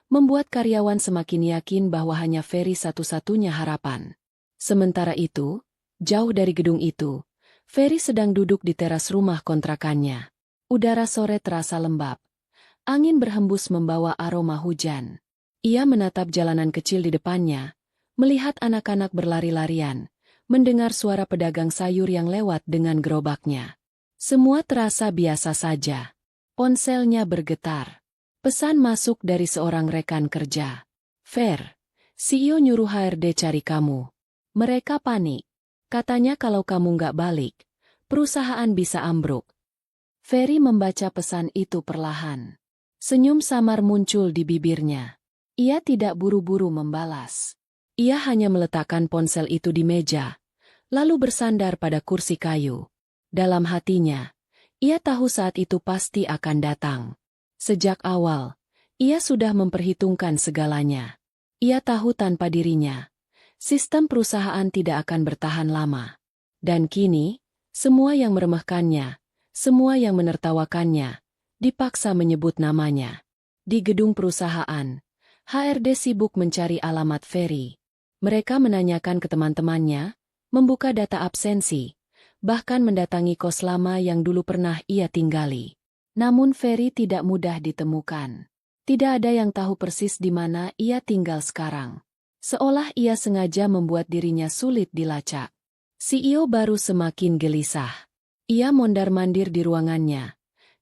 membuat karyawan semakin yakin bahwa hanya Ferry satu-satunya harapan. Sementara itu, jauh dari gedung itu, Ferry sedang duduk di teras rumah kontrakannya. Udara sore terasa lembab. Angin berhembus membawa aroma hujan. Ia menatap jalanan kecil di depannya, melihat anak-anak berlari-larian, mendengar suara pedagang sayur yang lewat dengan gerobaknya. Semua terasa biasa saja. Ponselnya bergetar. Pesan masuk dari seorang rekan kerja. "Fer, CEO nyuruh HRD cari kamu. Mereka panik. Katanya kalau kamu nggak balik, perusahaan bisa ambruk. Ferry membaca pesan itu perlahan. Senyum samar muncul di bibirnya. Ia tidak buru-buru membalas. Ia hanya meletakkan ponsel itu di meja, lalu bersandar pada kursi kayu. Dalam hatinya, ia tahu saat itu pasti akan datang. Sejak awal, ia sudah memperhitungkan segalanya. Ia tahu tanpa dirinya, sistem perusahaan tidak akan bertahan lama. Dan kini, semua yang meremehkannya, semua yang menertawakannya, dipaksa menyebut namanya. Di gedung perusahaan, HRD sibuk mencari alamat Ferry. Mereka menanyakan ke teman-temannya, membuka data absensi, bahkan mendatangi kos lama yang dulu pernah ia tinggali. Namun Ferry tidak mudah ditemukan. Tidak ada yang tahu persis di mana ia tinggal sekarang. Seolah ia sengaja membuat dirinya sulit dilacak. CEO baru semakin gelisah. Ia mondar-mandir di ruangannya.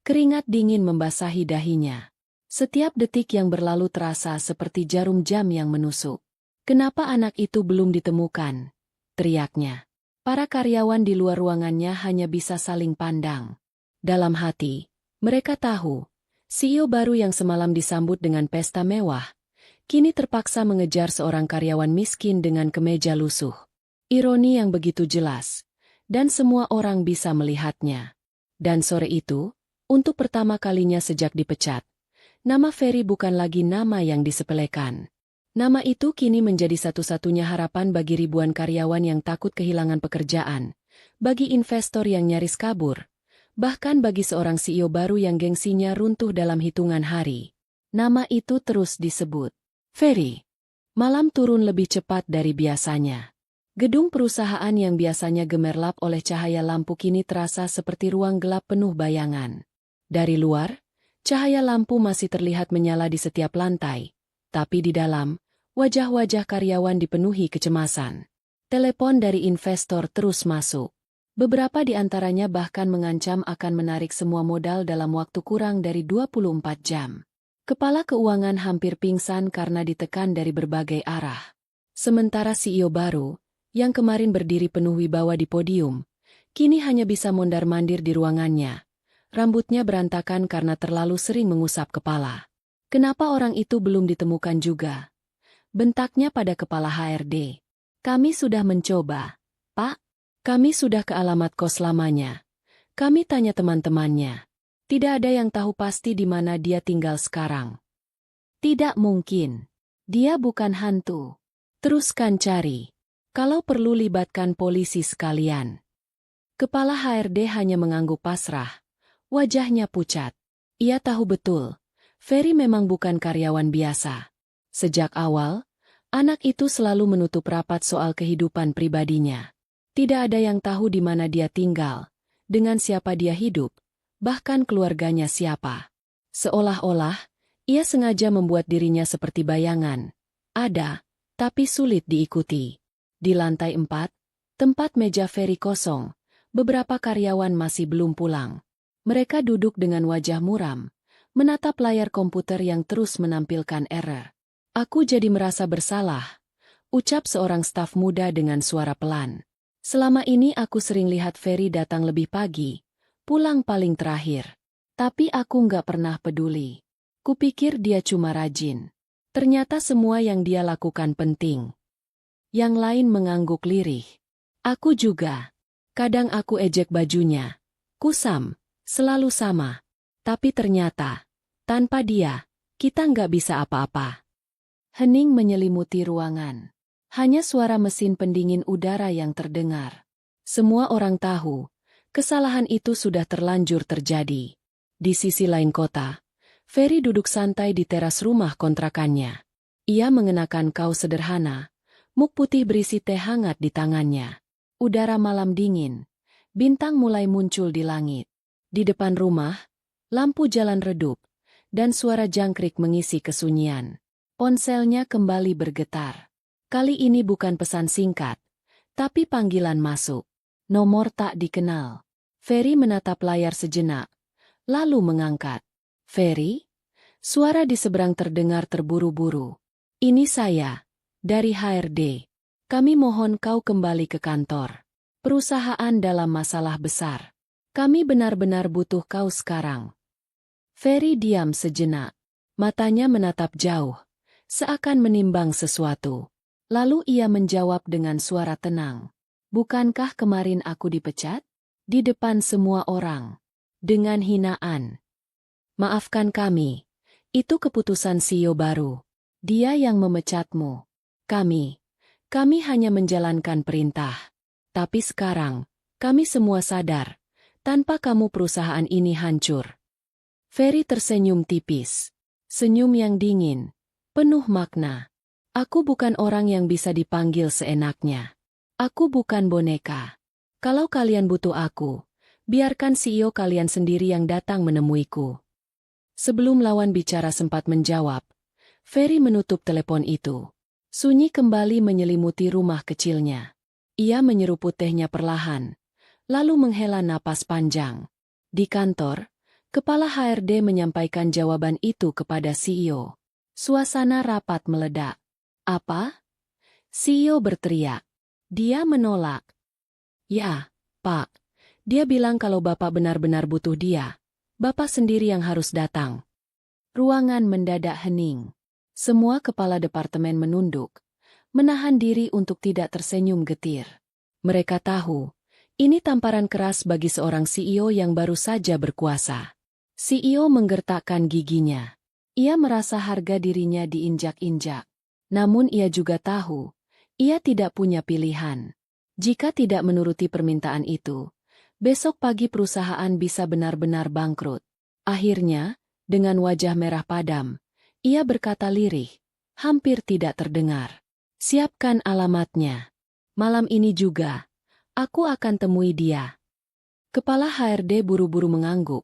Keringat dingin membasahi dahinya. Setiap detik yang berlalu terasa seperti jarum jam yang menusuk. Kenapa anak itu belum ditemukan? Teriaknya. Para karyawan di luar ruangannya hanya bisa saling pandang. Dalam hati, mereka tahu, CEO baru yang semalam disambut dengan pesta mewah, kini terpaksa mengejar seorang karyawan miskin dengan kemeja lusuh. Ironi yang begitu jelas, dan semua orang bisa melihatnya. Dan sore itu, untuk pertama kalinya sejak dipecat, nama Ferry bukan lagi nama yang disepelekan. Nama itu kini menjadi satu-satunya harapan bagi ribuan karyawan yang takut kehilangan pekerjaan, bagi investor yang nyaris kabur, bahkan bagi seorang CEO baru yang gengsinya runtuh dalam hitungan hari. Nama itu terus disebut. Ferry. Malam turun lebih cepat dari biasanya. Gedung perusahaan yang biasanya gemerlap oleh cahaya lampu kini terasa seperti ruang gelap penuh bayangan. Dari luar, cahaya lampu masih terlihat menyala di setiap lantai, tapi di dalam, wajah-wajah karyawan dipenuhi kecemasan. Telepon dari investor terus masuk. Beberapa di antaranya bahkan mengancam akan menarik semua modal dalam waktu kurang dari 24 jam. Kepala keuangan hampir pingsan karena ditekan dari berbagai arah. Sementara CEO baru, yang kemarin berdiri penuh wibawa di podium, kini hanya bisa mondar-mandir di ruangannya. Rambutnya berantakan karena terlalu sering mengusap kepala. Kenapa orang itu belum ditemukan juga? Bentaknya pada kepala HRD. Kami sudah mencoba, Pak. Kami sudah ke alamat kos lamanya. Kami tanya teman-temannya. Tidak ada yang tahu pasti di mana dia tinggal sekarang. Tidak mungkin. Dia bukan hantu. Teruskan cari. Kalau perlu libatkan polisi sekalian. Kepala HRD hanya mengangguk pasrah. Wajahnya pucat. Ia tahu betul, Ferry memang bukan karyawan biasa. Sejak awal, anak itu selalu menutup rapat soal kehidupan pribadinya. Tidak ada yang tahu di mana dia tinggal, dengan siapa dia hidup, bahkan keluarganya siapa. Seolah-olah, ia sengaja membuat dirinya seperti bayangan. Ada, tapi sulit diikuti. Di lantai 4, tempat meja Ferry kosong, beberapa karyawan masih belum pulang. Mereka duduk dengan wajah muram, menatap layar komputer yang terus menampilkan error. Aku jadi merasa bersalah, ucap seorang staf muda dengan suara pelan. Selama ini aku sering lihat Ferry datang lebih pagi, pulang paling terakhir. Tapi aku nggak pernah peduli. Kupikir dia cuma rajin. Ternyata semua yang dia lakukan penting. Yang lain mengangguk lirih. Aku juga. Kadang aku ejek bajunya. Kusam. Selalu sama. Tapi ternyata, tanpa dia, kita nggak bisa apa-apa. Hening menyelimuti ruangan. Hanya suara mesin pendingin udara yang terdengar. Semua orang tahu, kesalahan itu sudah terlanjur terjadi. Di sisi lain kota, Ferry duduk santai di teras rumah kontrakannya. Ia mengenakan kaos sederhana, muk putih berisi teh hangat di tangannya. Udara malam dingin, bintang mulai muncul di langit. Di depan rumah, lampu jalan redup, dan suara jangkrik mengisi kesunyian. Ponselnya kembali bergetar. Kali ini bukan pesan singkat, tapi panggilan masuk. Nomor tak dikenal. Ferry menatap layar sejenak, lalu mengangkat. Ferry? Suara di seberang terdengar terburu-buru. Ini saya. Dari HRD, kami mohon kau kembali ke kantor. Perusahaan dalam masalah besar. Kami benar-benar butuh kau sekarang. Ferry diam sejenak. Matanya menatap jauh, seakan menimbang sesuatu. Lalu ia menjawab dengan suara tenang. Bukankah kemarin aku dipecat? Di depan semua orang. Dengan hinaan. Maafkan kami. Itu keputusan CEO baru. Dia yang memecatmu. Kami hanya menjalankan perintah. Tapi sekarang, kami semua sadar. Tanpa kamu perusahaan ini hancur. Ferry tersenyum tipis. Senyum yang dingin, penuh makna. Aku bukan orang yang bisa dipanggil seenaknya. Aku bukan boneka. Kalau kalian butuh aku, biarkan CEO kalian sendiri yang datang menemuiku. Sebelum lawan bicara sempat menjawab, Ferry menutup telepon itu. Sunyi kembali menyelimuti rumah kecilnya. Ia menyeruput tehnya perlahan, lalu menghela napas panjang. Di kantor, Kepala HRD menyampaikan jawaban itu kepada CEO. Suasana rapat meledak. Apa? CEO berteriak. Dia menolak. Ya, Pak. Dia bilang kalau Bapak benar-benar butuh dia. Bapak sendiri yang harus datang. Ruangan mendadak hening. Semua kepala departemen menunduk, menahan diri untuk tidak tersenyum getir. Mereka tahu, ini tamparan keras bagi seorang CEO yang baru saja berkuasa. CEO menggertakkan giginya. Ia merasa harga dirinya diinjak-injak. Namun ia juga tahu, ia tidak punya pilihan. Jika tidak menuruti permintaan itu, besok pagi perusahaan bisa benar-benar bangkrut. Akhirnya, dengan wajah merah padam, ia berkata lirih, hampir tidak terdengar. Siapkan alamatnya. Malam ini juga, aku akan temui dia. Kepala HRD buru-buru mengangguk.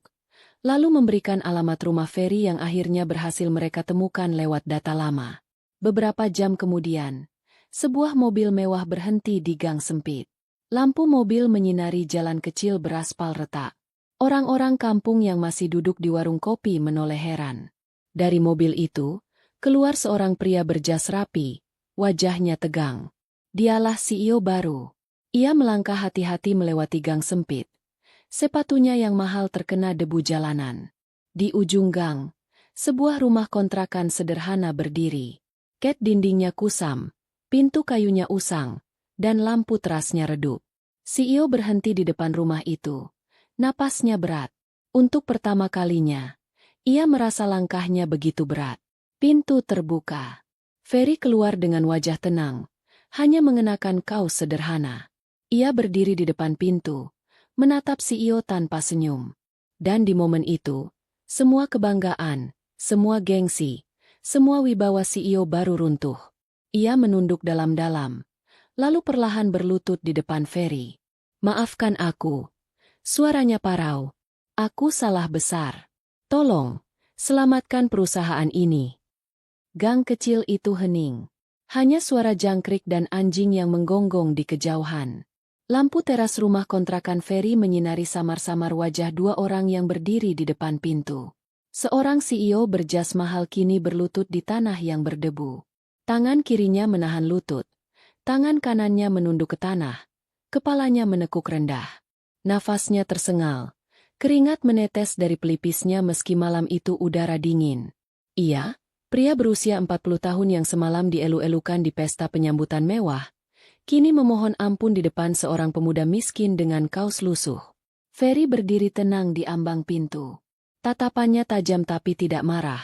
Lalu memberikan alamat rumah Ferry yang akhirnya berhasil mereka temukan lewat data lama. Beberapa jam kemudian, sebuah mobil mewah berhenti di gang sempit. Lampu mobil menyinari jalan kecil beraspal retak. Orang-orang kampung yang masih duduk di warung kopi menoleh heran. Dari mobil itu, keluar seorang pria berjas rapi, wajahnya tegang. Dialah CEO baru. Ia melangkah hati-hati melewati gang sempit. Sepatunya yang mahal terkena debu jalanan. Di ujung gang, sebuah rumah kontrakan sederhana berdiri. Ket dindingnya kusam, pintu kayunya usang, dan lampu terasnya redup. CEO berhenti di depan rumah itu. Napasnya berat. Untuk pertama kalinya, ia merasa langkahnya begitu berat. Pintu terbuka. Ferry keluar dengan wajah tenang, hanya mengenakan kaos sederhana. Ia berdiri di depan pintu, menatap CEO tanpa senyum. Dan di momen itu, semua kebanggaan, semua gengsi, semua wibawa CEO baru runtuh. Ia menunduk dalam-dalam, lalu perlahan berlutut di depan Ferry. Maafkan aku. Suaranya parau. Aku salah besar. Tolong, selamatkan perusahaan ini. Gang kecil itu hening. Hanya suara jangkrik dan anjing yang menggonggong di kejauhan. Lampu teras rumah kontrakan Ferry menyinari samar-samar wajah dua orang yang berdiri di depan pintu. Seorang CEO berjas mahal kini berlutut di tanah yang berdebu. Tangan kirinya menahan lutut. Tangan kanannya menunduk ke tanah. Kepalanya menekuk rendah. Nafasnya tersengal. Keringat menetes dari pelipisnya meski malam itu udara dingin. Ia, pria berusia 40 tahun yang semalam dielu-elukan di pesta penyambutan mewah, kini memohon ampun di depan seorang pemuda miskin dengan kaos lusuh. Ferry berdiri tenang di ambang pintu. Tatapannya tajam tapi tidak marah.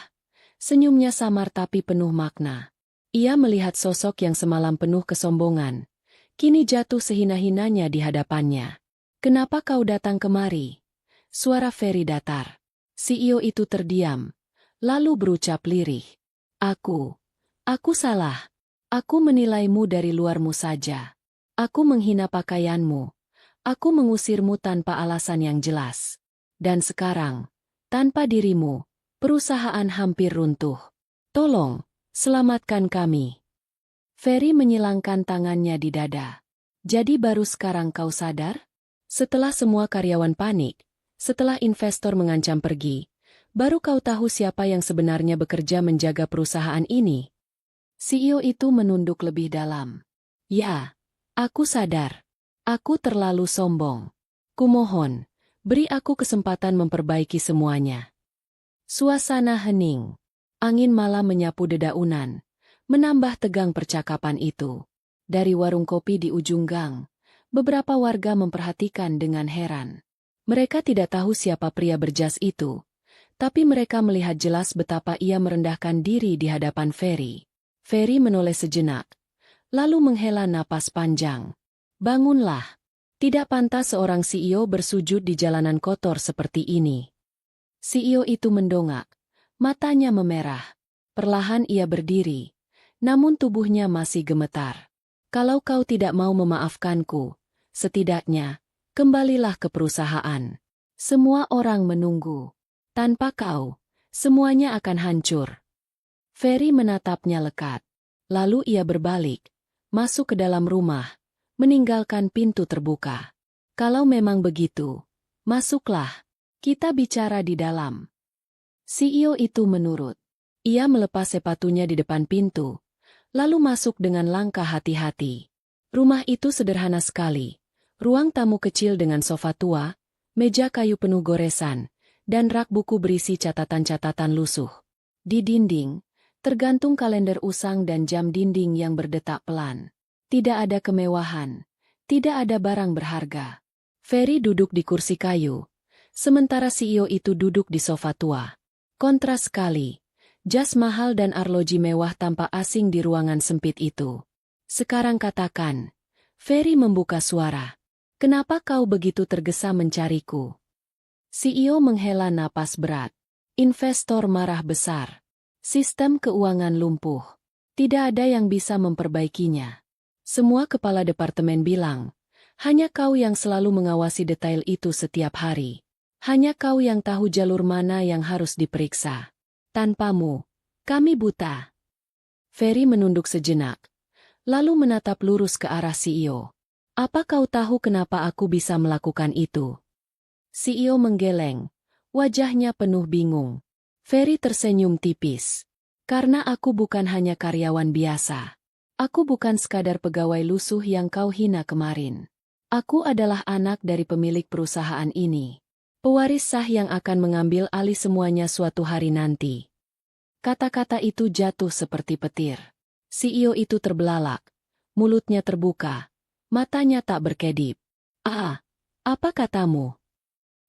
Senyumnya samar tapi penuh makna. Ia melihat sosok yang semalam penuh kesombongan. Kini jatuh sehina-hinanya di hadapannya. Kenapa kau datang kemari? Suara Ferry datar. CEO itu terdiam, lalu berucap lirih. Aku salah. Aku menilaimu dari luarmu saja. Aku menghina pakaianmu. Aku mengusirmu tanpa alasan yang jelas. Dan sekarang, tanpa dirimu, perusahaan hampir runtuh. Tolong, selamatkan kami. Ferry menyilangkan tangannya di dada. Jadi baru sekarang kau sadar? Setelah semua karyawan panik, setelah investor mengancam pergi, baru kau tahu siapa yang sebenarnya bekerja menjaga perusahaan ini. CEO itu menunduk lebih dalam. Ya, aku sadar. Aku terlalu sombong. Kumohon, beri aku kesempatan memperbaiki semuanya. Suasana hening. Angin malam menyapu dedaunan, menambah tegang percakapan itu. Dari warung kopi di ujung gang, beberapa warga memperhatikan dengan heran. Mereka tidak tahu siapa pria berjas itu, tapi mereka melihat jelas betapa ia merendahkan diri di hadapan Ferry. Ferry menoleh sejenak, lalu menghela napas panjang. Bangunlah. Tidak pantas seorang CEO bersujud di jalanan kotor seperti ini. CEO itu mendongak, matanya memerah. Perlahan ia berdiri, namun tubuhnya masih gemetar. Kalau kau tidak mau memaafkanku, setidaknya, kembalilah ke perusahaan. Semua orang menunggu. Tanpa kau, semuanya akan hancur. Ferry menatapnya lekat. Lalu ia berbalik, masuk ke dalam rumah, meninggalkan pintu terbuka. Kalau memang begitu, masuklah. Kita bicara di dalam. CEO itu menurut. Ia melepas sepatunya di depan pintu, lalu masuk dengan langkah hati-hati. Rumah itu sederhana sekali. Ruang tamu kecil dengan sofa tua, meja kayu penuh goresan, dan rak buku berisi catatan-catatan lusuh. Di dinding, tergantung kalender usang dan jam dinding yang berdetak pelan. Tidak ada kemewahan, tidak ada barang berharga. Ferry duduk di kursi kayu, sementara CEO itu duduk di sofa tua. Kontras sekali. Jas mahal dan arloji mewah tampak asing di ruangan sempit itu. Sekarang katakan, Ferry membuka suara. Kenapa kau begitu tergesa mencariku? CEO menghela napas berat. Investor marah besar. Sistem keuangan lumpuh. Tidak ada yang bisa memperbaikinya. Semua kepala departemen bilang, hanya kau yang selalu mengawasi detail itu setiap hari. Hanya kau yang tahu jalur mana yang harus diperiksa. Tanpamu, kami buta. Ferry menunduk sejenak, lalu menatap lurus ke arah CEO. Apa kau tahu kenapa aku bisa melakukan itu? CEO menggeleng, wajahnya penuh bingung. Ferry tersenyum tipis. Karena aku bukan hanya karyawan biasa. Aku bukan sekadar pegawai lusuh yang kau hina kemarin. Aku adalah anak dari pemilik perusahaan ini. Pewaris sah yang akan mengambil alih semuanya suatu hari nanti. Kata-kata itu jatuh seperti petir. CEO itu terbelalak, mulutnya terbuka, matanya tak berkedip. Apa katamu?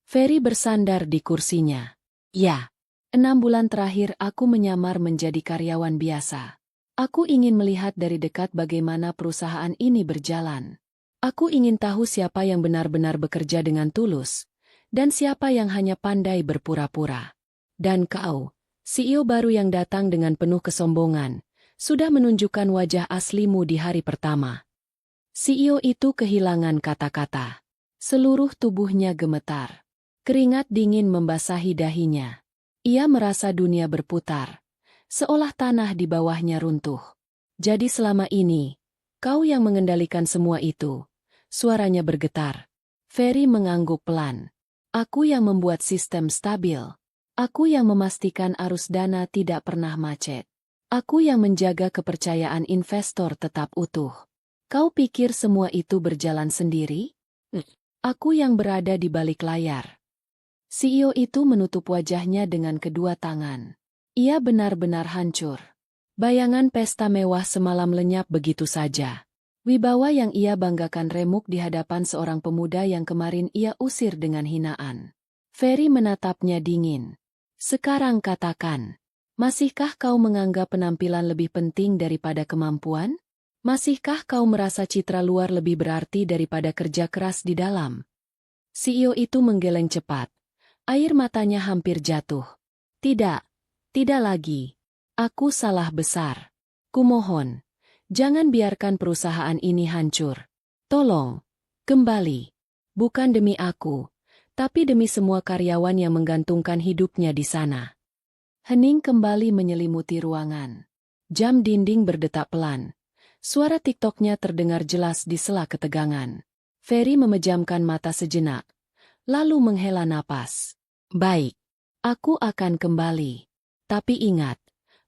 Ferry bersandar di kursinya. Ya, 6 bulan terakhir aku menyamar menjadi karyawan biasa. Aku ingin melihat dari dekat bagaimana perusahaan ini berjalan. Aku ingin tahu siapa yang benar-benar bekerja dengan tulus, dan siapa yang hanya pandai berpura-pura. Dan kau, CEO baru yang datang dengan penuh kesombongan, sudah menunjukkan wajah aslimu di hari pertama. CEO itu kehilangan kata-kata. Seluruh tubuhnya gemetar. Keringat dingin membasahi dahinya. Ia merasa dunia berputar, seolah tanah di bawahnya runtuh. Jadi selama ini, kau yang mengendalikan semua itu. Suaranya bergetar. Ferry mengangguk pelan. Aku yang membuat sistem stabil. Aku yang memastikan arus dana tidak pernah macet. Aku yang menjaga kepercayaan investor tetap utuh. Kau pikir semua itu berjalan sendiri? Aku yang berada di balik layar. CEO itu menutup wajahnya dengan kedua tangan. Ia benar-benar hancur. Bayangan pesta mewah semalam lenyap begitu saja. Wibawa yang ia banggakan remuk di hadapan seorang pemuda yang kemarin ia usir dengan hinaan. Ferry menatapnya dingin. Sekarang katakan, masihkah kau menganggap penampilan lebih penting daripada kemampuan? Masihkah kau merasa citra luar lebih berarti daripada kerja keras di dalam? CEO itu menggeleng cepat. Air matanya hampir jatuh. Tidak, tidak lagi. Aku salah besar. Kumohon. Jangan biarkan perusahaan ini hancur. Tolong, kembali. Bukan demi aku, tapi demi semua karyawan yang menggantungkan hidupnya di sana. Hening kembali menyelimuti ruangan. Jam dinding berdetak pelan. Suara TikToknya terdengar jelas di sela ketegangan. Ferry memejamkan mata sejenak, lalu menghela napas. Baik, aku akan kembali. Tapi ingat,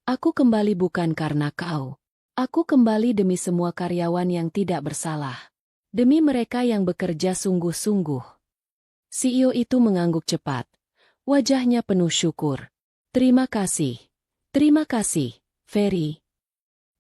aku kembali bukan karena kau. Aku kembali demi semua karyawan yang tidak bersalah. Demi mereka yang bekerja sungguh-sungguh. CEO itu mengangguk cepat. Wajahnya penuh syukur. Terima kasih. Terima kasih, Ferry.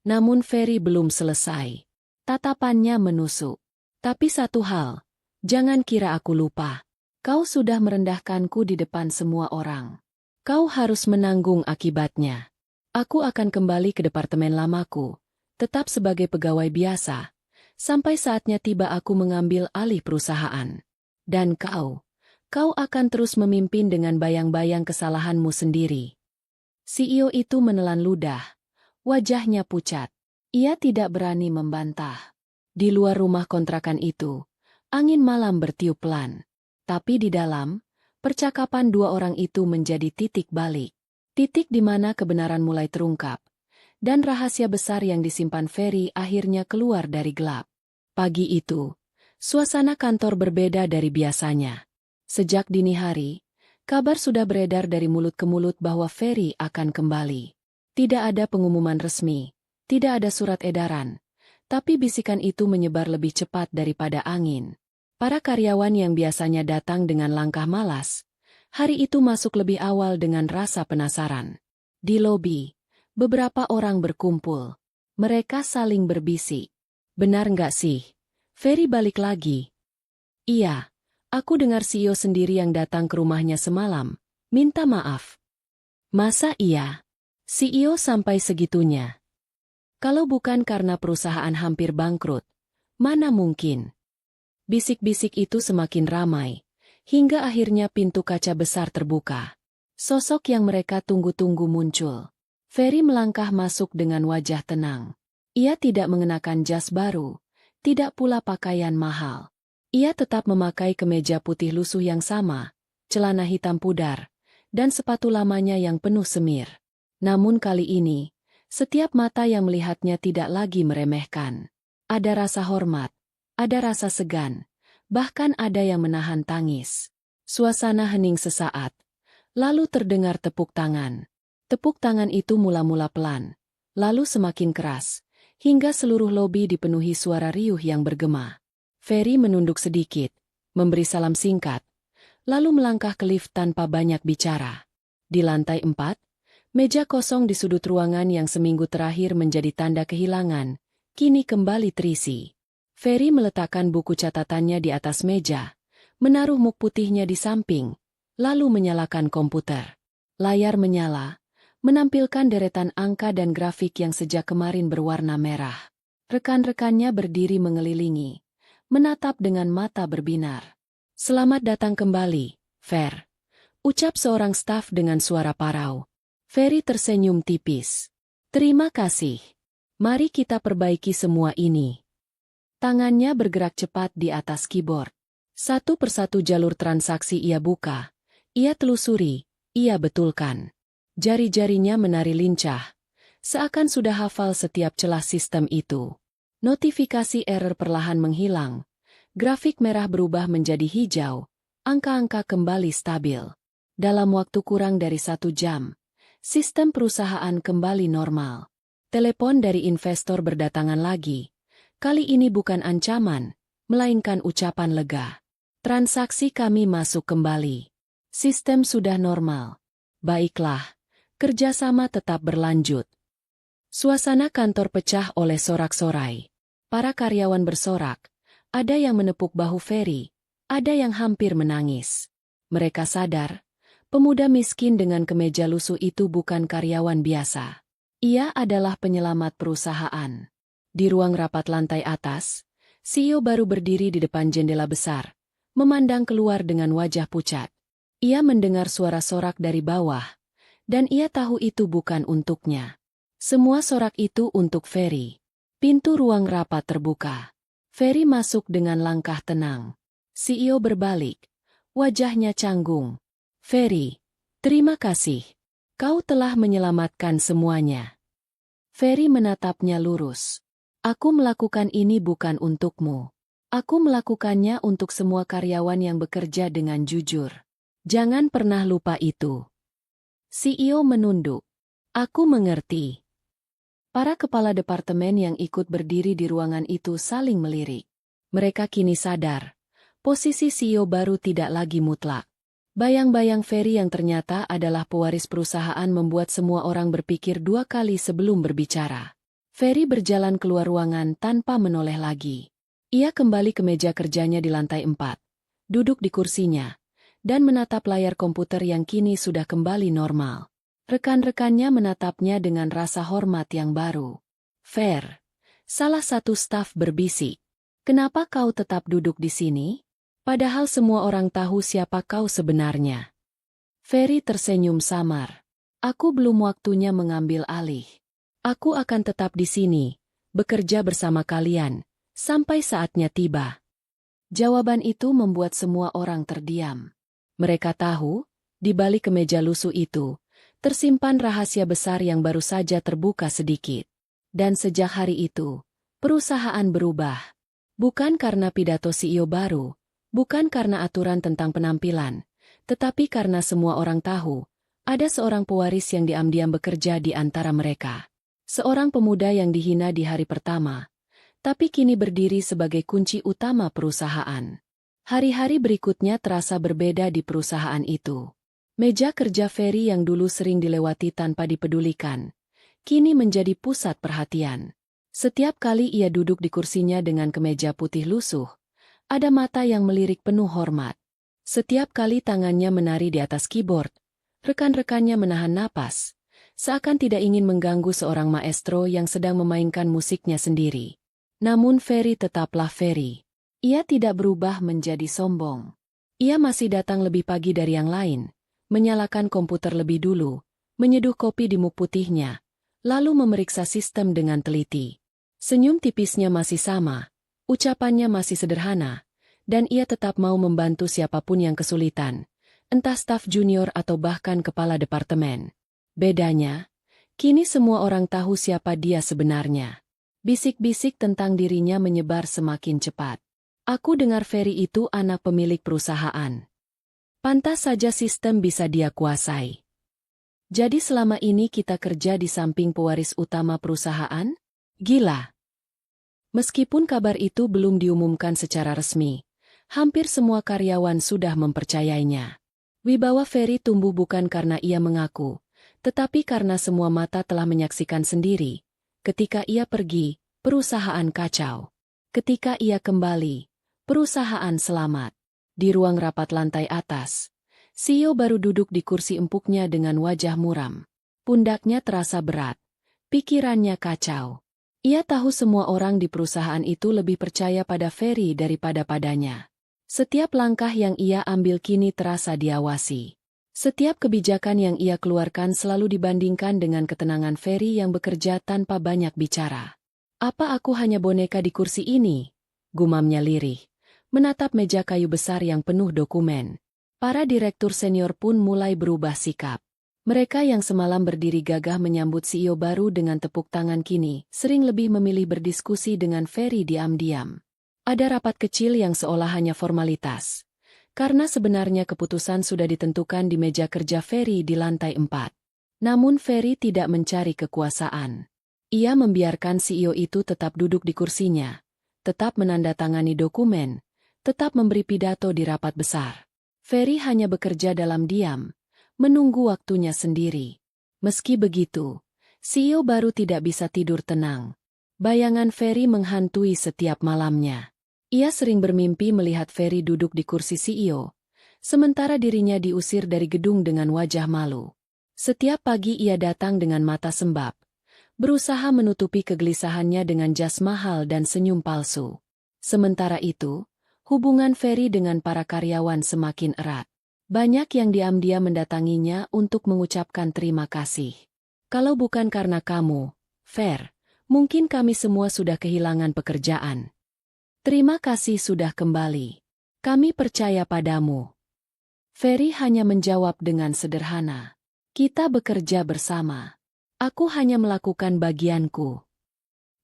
Namun Ferry belum selesai. Tatapannya menusuk. Tapi satu hal, jangan kira aku lupa. Kau sudah merendahkanku di depan semua orang. Kau harus menanggung akibatnya. Aku akan kembali ke departemen lamaku, tetap sebagai pegawai biasa, sampai saatnya tiba aku mengambil alih perusahaan. Dan kau akan terus memimpin dengan bayang-bayang kesalahanmu sendiri. CEO itu menelan ludah. Wajahnya pucat. Ia tidak berani membantah. Di luar rumah kontrakan itu, angin malam bertiup pelan. Tapi di dalam, percakapan dua orang itu menjadi titik balik. Titik di mana kebenaran mulai terungkap. Dan rahasia besar yang disimpan Ferry akhirnya keluar dari gelap. Pagi itu, suasana kantor berbeda dari biasanya. Sejak dini hari, kabar sudah beredar dari mulut ke mulut bahwa Ferry akan kembali. Tidak ada pengumuman resmi, tidak ada surat edaran, tapi bisikan itu menyebar lebih cepat daripada angin. Para karyawan yang biasanya datang dengan langkah malas, hari itu masuk lebih awal dengan rasa penasaran. Di lobi, beberapa orang berkumpul. Mereka saling berbisik. Benar nggak sih? Ferry balik lagi. Iya, aku dengar CEO sendiri yang datang ke rumahnya semalam. Minta maaf. Masa iya? CEO sampai segitunya. Kalau bukan karena perusahaan hampir bangkrut, mana mungkin? Bisik-bisik itu semakin ramai, hingga akhirnya pintu kaca besar terbuka. Sosok yang mereka tunggu-tunggu muncul. Ferry melangkah masuk dengan wajah tenang. Ia tidak mengenakan jas baru, tidak pula pakaian mahal. Ia tetap memakai kemeja putih lusuh yang sama, celana hitam pudar, dan sepatu lamanya yang penuh semir. Namun kali ini, setiap mata yang melihatnya tidak lagi meremehkan. Ada rasa hormat, ada rasa segan, bahkan ada yang menahan tangis. Suasana hening sesaat, lalu terdengar tepuk tangan. Tepuk tangan itu mula-mula pelan, lalu semakin keras, hingga seluruh lobi dipenuhi suara riuh yang bergema. Ferry menunduk sedikit, memberi salam singkat, lalu melangkah ke lift tanpa banyak bicara. Di lantai 4, meja kosong di sudut ruangan yang seminggu terakhir menjadi tanda kehilangan, kini kembali terisi. Ferry meletakkan buku catatannya di atas meja, menaruh muk putihnya di samping, lalu menyalakan komputer. Layar menyala, menampilkan deretan angka dan grafik yang sejak kemarin berwarna merah. Rekan-rekannya berdiri mengelilingi, menatap dengan mata berbinar. Selamat datang kembali, Fer. Ucap seorang staf dengan suara parau. Ferry tersenyum tipis. Terima kasih. Mari kita perbaiki semua ini. Tangannya bergerak cepat di atas keyboard. Satu persatu jalur transaksi ia buka. Ia telusuri, ia betulkan. Jari-jarinya menari lincah, seakan sudah hafal setiap celah sistem itu. Notifikasi error perlahan menghilang. Grafik merah berubah menjadi hijau. Angka-angka kembali stabil. Dalam waktu kurang dari 1 jam, sistem perusahaan kembali normal. Telepon dari investor berdatangan lagi. Kali ini bukan ancaman, melainkan ucapan lega. Transaksi kami masuk kembali. Sistem sudah normal. Baiklah, kerjasama tetap berlanjut. Suasana kantor pecah oleh sorak-sorai. Para karyawan bersorak. Ada yang menepuk bahu Ferry, ada yang hampir menangis. Mereka sadar, pemuda miskin dengan kemeja lusuh itu bukan karyawan biasa. Ia adalah penyelamat perusahaan. Di ruang rapat lantai atas, CEO baru berdiri di depan jendela besar, memandang keluar dengan wajah pucat. Ia mendengar suara sorak dari bawah, dan ia tahu itu bukan untuknya. Semua sorak itu untuk Ferry. Pintu ruang rapat terbuka. Ferry masuk dengan langkah tenang. CEO berbalik. Wajahnya canggung. Ferry, terima kasih. Kau telah menyelamatkan semuanya. Ferry menatapnya lurus. Aku melakukan ini bukan untukmu. Aku melakukannya untuk semua karyawan yang bekerja dengan jujur. Jangan pernah lupa itu. CEO menunduk. Aku mengerti. Para kepala departemen yang ikut berdiri di ruangan itu saling melirik. Mereka kini sadar, posisi CEO baru tidak lagi mutlak. Bayang-bayang Ferry yang ternyata adalah pewaris perusahaan membuat semua orang berpikir dua kali sebelum berbicara. Ferry berjalan keluar ruangan tanpa menoleh lagi. Ia kembali ke meja kerjanya di lantai 4, duduk di kursinya, dan menatap layar komputer yang kini sudah kembali normal. Rekan-rekannya menatapnya dengan rasa hormat yang baru. "Fer," salah satu staf berbisik, "kenapa kau tetap duduk di sini? Padahal semua orang tahu siapa kau sebenarnya." Ferry tersenyum samar. "Aku belum waktunya mengambil alih. Aku akan tetap di sini, bekerja bersama kalian, sampai saatnya tiba." Jawaban itu membuat semua orang terdiam. Mereka tahu, di balik kemeja lusuh itu, tersimpan rahasia besar yang baru saja terbuka sedikit. Dan sejak hari itu, perusahaan berubah. Bukan karena pidato CEO baru, bukan karena aturan tentang penampilan, tetapi karena semua orang tahu, ada seorang pewaris yang diam-diam bekerja di antara mereka. Seorang pemuda yang dihina di hari pertama, tapi kini berdiri sebagai kunci utama perusahaan. Hari-hari berikutnya terasa berbeda di perusahaan itu. Meja kerja Ferry yang dulu sering dilewati tanpa dipedulikan, kini menjadi pusat perhatian. Setiap kali ia duduk di kursinya dengan kemeja putih lusuh, ada mata yang melirik penuh hormat. Setiap kali tangannya menari di atas keyboard, rekan-rekannya menahan napas, seakan tidak ingin mengganggu seorang maestro yang sedang memainkan musiknya sendiri. Namun Ferry tetaplah Ferry. Ia tidak berubah menjadi sombong. Ia masih datang lebih pagi dari yang lain, menyalakan komputer lebih dulu, menyeduh kopi di muk putihnya, lalu memeriksa sistem dengan teliti. Senyum tipisnya masih sama, ucapannya masih sederhana, dan ia tetap mau membantu siapapun yang kesulitan, entah staf junior atau bahkan kepala departemen. Bedanya, kini semua orang tahu siapa dia sebenarnya. Bisik-bisik tentang dirinya menyebar semakin cepat. "Aku dengar Ferry itu anak pemilik perusahaan. Pantas saja sistem bisa dia kuasai. Jadi selama ini kita kerja di samping pewaris utama perusahaan? Gila." Meskipun kabar itu belum diumumkan secara resmi, hampir semua karyawan sudah mempercayainya. Wibawa Ferry tumbuh bukan karena ia mengaku, tetapi karena semua mata telah menyaksikan sendiri. Ketika ia pergi, perusahaan kacau. Ketika ia kembali, perusahaan selamat. Di ruang rapat lantai atas, CEO baru duduk di kursi empuknya dengan wajah muram. Pundaknya terasa berat, pikirannya kacau. Ia tahu semua orang di perusahaan itu lebih percaya pada Ferry daripada padanya. Setiap langkah yang ia ambil kini terasa diawasi. Setiap kebijakan yang ia keluarkan selalu dibandingkan dengan ketenangan Ferry yang bekerja tanpa banyak bicara. "Apa aku hanya boneka di kursi ini?" gumamnya lirih, menatap meja kayu besar yang penuh dokumen. Para direktur senior pun mulai berubah sikap. Mereka yang semalam berdiri gagah menyambut CEO baru dengan tepuk tangan kini, sering lebih memilih berdiskusi dengan Ferry diam-diam. Ada rapat kecil yang seolah hanya formalitas. Karena sebenarnya keputusan sudah ditentukan di meja kerja Ferry di lantai 4. Namun Ferry tidak mencari kekuasaan. Ia membiarkan CEO itu tetap duduk di kursinya, tetap menandatangani dokumen, tetap memberi pidato di rapat besar. Ferry hanya bekerja dalam diam, menunggu waktunya sendiri. Meski begitu, CEO baru tidak bisa tidur tenang. Bayangan Ferry menghantui setiap malamnya. Ia sering bermimpi melihat Ferry duduk di kursi CEO, sementara dirinya diusir dari gedung dengan wajah malu. Setiap pagi ia datang dengan mata sembab, berusaha menutupi kegelisahannya dengan jas mahal dan senyum palsu. Sementara itu, hubungan Ferry dengan para karyawan semakin erat. Banyak yang diam-diam mendatanginya untuk mengucapkan terima kasih. "Kalau bukan karena kamu, Fer, mungkin kami semua sudah kehilangan pekerjaan. Terima kasih sudah kembali. Kami percaya padamu." Ferry hanya menjawab dengan sederhana, "Kita bekerja bersama. Aku hanya melakukan bagianku."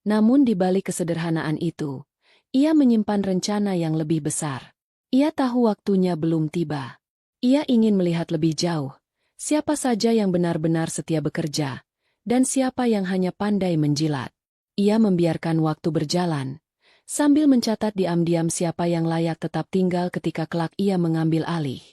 Namun di balik kesederhanaan itu, ia menyimpan rencana yang lebih besar. Ia tahu waktunya belum tiba. Ia ingin melihat lebih jauh, siapa saja yang benar-benar setia bekerja, dan siapa yang hanya pandai menjilat. Ia membiarkan waktu berjalan, sambil mencatat diam-diam siapa yang layak tetap tinggal ketika kelak ia mengambil alih.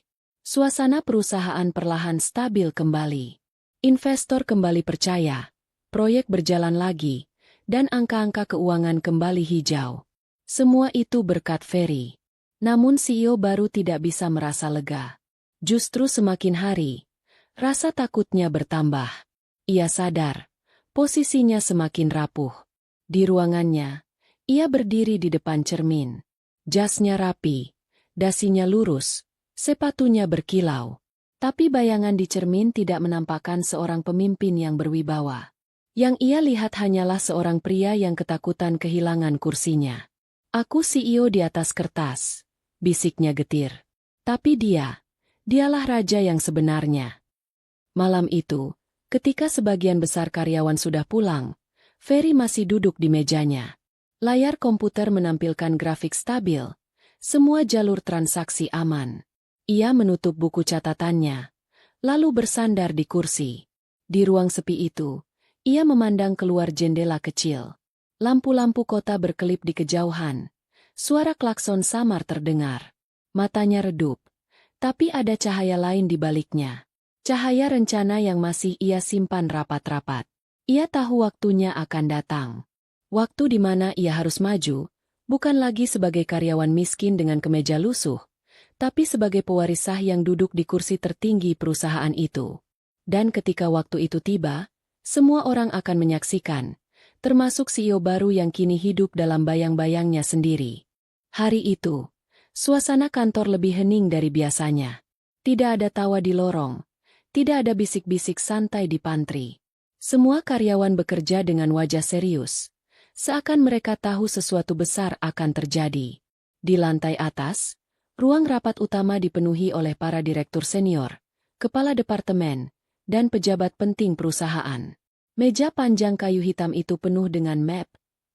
Suasana perusahaan perlahan stabil kembali. Investor kembali percaya, proyek berjalan lagi, dan angka-angka keuangan kembali hijau. Semua itu berkat Ferry. Namun CEO baru tidak bisa merasa lega. Justru semakin hari, rasa takutnya bertambah. Ia sadar, posisinya semakin rapuh. Di ruangannya, ia berdiri di depan cermin. Jasnya rapi, dasinya lurus, sepatunya berkilau. Tapi bayangan di cermin tidak menampakkan seorang pemimpin yang berwibawa. Yang ia lihat hanyalah seorang pria yang ketakutan kehilangan kursinya. "Aku CEO di atas kertas," bisiknya getir. Tapi dialah raja yang sebenarnya. Malam itu, ketika sebagian besar karyawan sudah pulang, Ferry masih duduk di mejanya. Layar komputer menampilkan grafik stabil, semua jalur transaksi aman. Ia menutup buku catatannya, lalu bersandar di kursi. Di ruang sepi itu, ia memandang keluar jendela kecil. Lampu-lampu kota berkelip di kejauhan. Suara klakson samar terdengar. Matanya redup. Tapi ada cahaya lain di baliknya. Cahaya rencana yang masih ia simpan rapat-rapat. Ia tahu waktunya akan datang. Waktu di mana ia harus maju, bukan lagi sebagai karyawan miskin dengan kemeja lusuh, tapi sebagai pewaris sah yang duduk di kursi tertinggi perusahaan itu. Dan ketika waktu itu tiba, semua orang akan menyaksikan, termasuk CEO baru yang kini hidup dalam bayang-bayangnya sendiri. Hari itu, suasana kantor lebih hening dari biasanya. Tidak ada tawa di lorong, tidak ada bisik-bisik santai di pantry. Semua karyawan bekerja dengan wajah serius, seakan mereka tahu sesuatu besar akan terjadi. Di lantai atas, ruang rapat utama dipenuhi oleh para direktur senior, kepala departemen, dan pejabat penting perusahaan. Meja panjang kayu hitam itu penuh dengan map,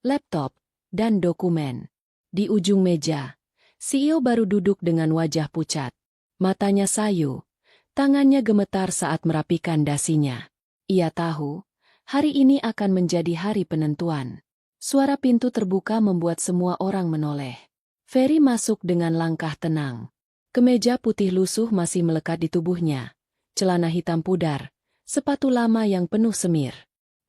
laptop, dan dokumen. Di ujung meja, CEO baru duduk dengan wajah pucat. Matanya sayu, tangannya gemetar saat merapikan dasinya. Ia tahu, hari ini akan menjadi hari penentuan. Suara pintu terbuka membuat semua orang menoleh. Ferry masuk dengan langkah tenang. Kemeja putih lusuh masih melekat di tubuhnya. Celana hitam pudar, sepatu lama yang penuh semir.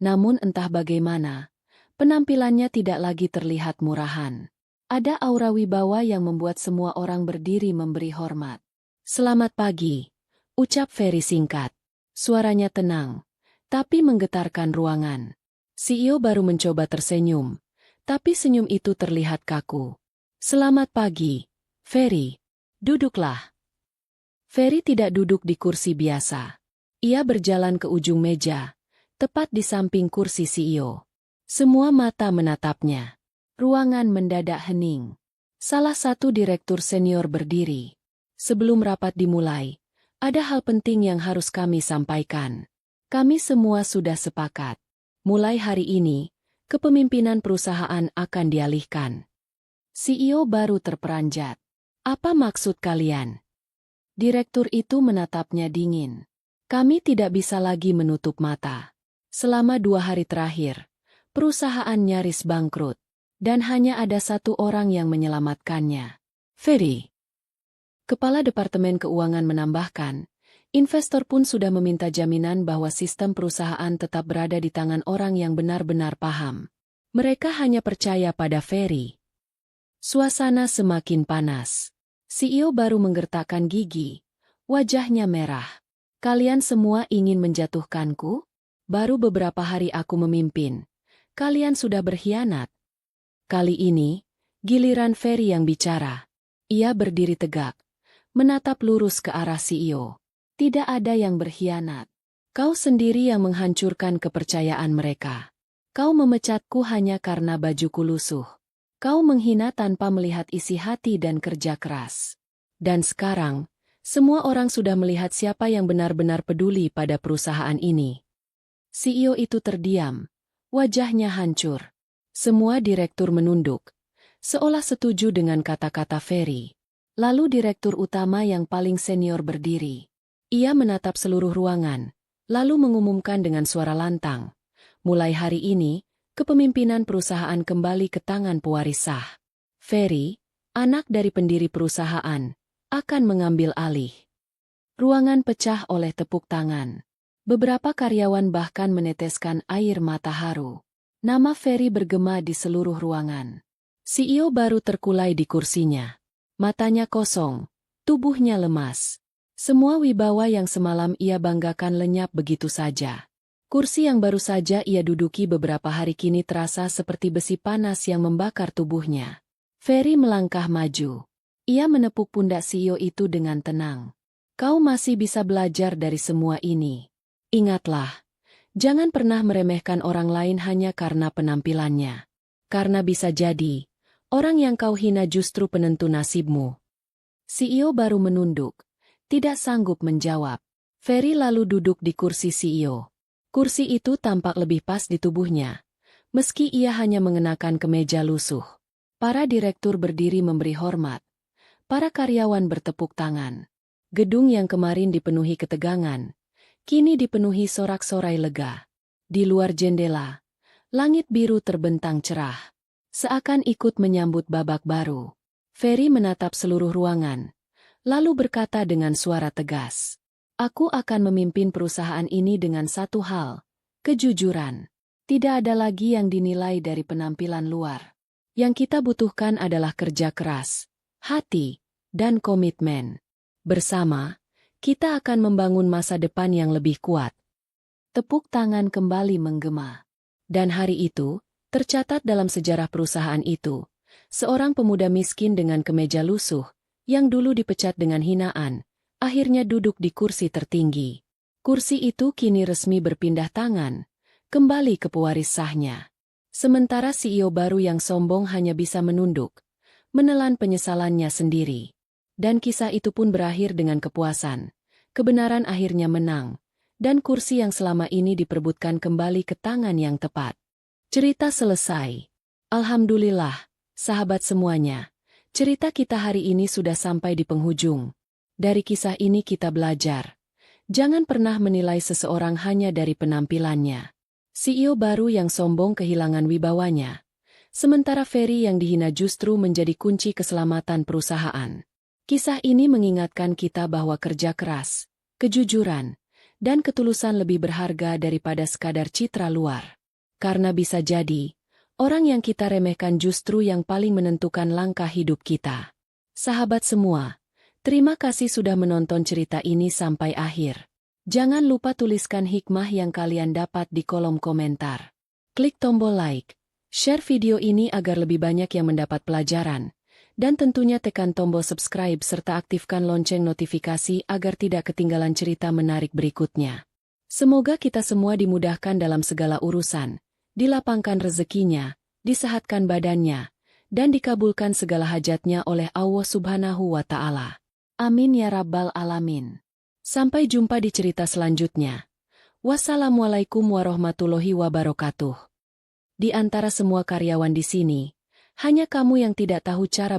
Namun entah bagaimana, penampilannya tidak lagi terlihat murahan. Ada aura wibawa yang membuat semua orang berdiri memberi hormat. "Selamat pagi," ucap Ferry singkat. Suaranya tenang, tapi menggetarkan ruangan. CEO baru mencoba tersenyum, tapi senyum itu terlihat kaku. "Selamat pagi, Ferry. Duduklah." Ferry tidak duduk di kursi biasa. Ia berjalan ke ujung meja, tepat di samping kursi CEO. Semua mata menatapnya. Ruangan mendadak hening. Salah satu direktur senior berdiri. "Sebelum rapat dimulai, ada hal penting yang harus kami sampaikan. Kami semua sudah sepakat. Mulai hari ini, kepemimpinan perusahaan akan dialihkan." CEO baru terperanjat. "Apa maksud kalian?" Direktur itu menatapnya dingin. "Kami tidak bisa lagi menutup mata. Selama 2 hari terakhir, perusahaan nyaris bangkrut. Dan hanya ada satu orang yang menyelamatkannya. Ferry." Kepala Departemen Keuangan menambahkan, investor pun sudah meminta jaminan bahwa sistem perusahaan tetap berada di tangan orang yang benar-benar paham. Mereka hanya percaya pada Ferry. Suasana semakin panas. CEO baru menggertakkan gigi. Wajahnya merah. "Kalian semua ingin menjatuhkanku? Baru beberapa hari aku memimpin. Kalian sudah berkhianat." Kali ini, giliran Ferry yang bicara. Ia berdiri tegak, menatap lurus ke arah CEO. "Tidak ada yang berkhianat. Kau sendiri yang menghancurkan kepercayaan mereka. Kau memecatku hanya karena bajuku lusuh. Kau menghina tanpa melihat isi hati dan kerja keras. Dan sekarang, semua orang sudah melihat siapa yang benar-benar peduli pada perusahaan ini." CEO itu terdiam, wajahnya hancur. Semua direktur menunduk, seolah setuju dengan kata-kata Ferry. Lalu direktur utama yang paling senior berdiri. Ia menatap seluruh ruangan, lalu mengumumkan dengan suara lantang, Mulai hari ini, kepemimpinan perusahaan kembali ke tangan pewaris sah. Ferry, anak dari pendiri perusahaan, akan mengambil alih. Ruangan pecah oleh tepuk tangan. Beberapa karyawan bahkan meneteskan air mata haru. Nama Ferry bergema di seluruh ruangan. CEO baru terkulai di kursinya. Matanya kosong, tubuhnya lemas. Semua wibawa yang semalam ia banggakan lenyap begitu saja. Kursi yang baru saja ia duduki beberapa hari kini terasa seperti besi panas yang membakar tubuhnya. Ferry melangkah maju. Ia menepuk pundak CEO itu dengan tenang. Kau masih bisa belajar dari semua ini. Ingatlah, jangan pernah meremehkan orang lain hanya karena penampilannya. Karena bisa jadi, orang yang kau hina justru penentu nasibmu. CEO baru menunduk, tidak sanggup menjawab. Ferry lalu duduk di kursi CEO. Kursi itu tampak lebih pas di tubuhnya, meski ia hanya mengenakan kemeja lusuh. Para direktur berdiri memberi hormat. Para karyawan bertepuk tangan. Gedung yang kemarin dipenuhi ketegangan, kini dipenuhi sorak-sorai lega. Di luar jendela, langit biru terbentang cerah, seakan ikut menyambut babak baru. Ferry menatap seluruh ruangan, lalu berkata dengan suara tegas, "Aku akan memimpin perusahaan ini dengan satu hal, kejujuran. Tidak ada lagi yang dinilai dari penampilan luar. Yang kita butuhkan adalah kerja keras, hati, dan komitmen. Bersama, kita akan membangun masa depan yang lebih kuat." Tepuk tangan kembali menggema. Dan hari itu, tercatat dalam sejarah perusahaan itu, seorang pemuda miskin dengan kemeja lusuh, yang dulu dipecat dengan hinaan, akhirnya duduk di kursi tertinggi. Kursi itu kini resmi berpindah tangan, kembali ke pewaris sahnya. Sementara CEO baru yang sombong hanya bisa menunduk, menelan penyesalannya sendiri. Dan kisah itu pun berakhir dengan kepuasan. Kebenaran akhirnya menang, dan kursi yang selama ini diperebutkan kembali ke tangan yang tepat. Cerita selesai. Alhamdulillah, sahabat semuanya. Cerita kita hari ini sudah sampai di penghujung. Dari kisah ini kita belajar. Jangan pernah menilai seseorang hanya dari penampilannya. CEO baru yang sombong kehilangan wibawanya. Sementara Ferry yang dihina justru menjadi kunci keselamatan perusahaan. Kisah ini mengingatkan kita bahwa kerja keras, kejujuran, dan ketulusan lebih berharga daripada sekadar citra luar. Karena bisa jadi, orang yang kita remehkan justru yang paling menentukan langkah hidup kita. Sahabat semua, terima kasih sudah menonton cerita ini sampai akhir. Jangan lupa tuliskan hikmah yang kalian dapat di kolom komentar. Klik tombol like, share video ini agar lebih banyak yang mendapat pelajaran. Dan tentunya tekan tombol subscribe serta aktifkan lonceng notifikasi agar tidak ketinggalan cerita menarik berikutnya. Semoga kita semua dimudahkan dalam segala urusan, dilapangkan rezekinya, disehatkan badannya, dan dikabulkan segala hajatnya oleh Allah Subhanahu wa Ta'ala. Amin ya Rabbal Alamin. Sampai jumpa di cerita selanjutnya. Wassalamualaikum warahmatullahi wabarakatuh. Di antara semua karyawan di sini, hanya kamu yang tidak tahu cara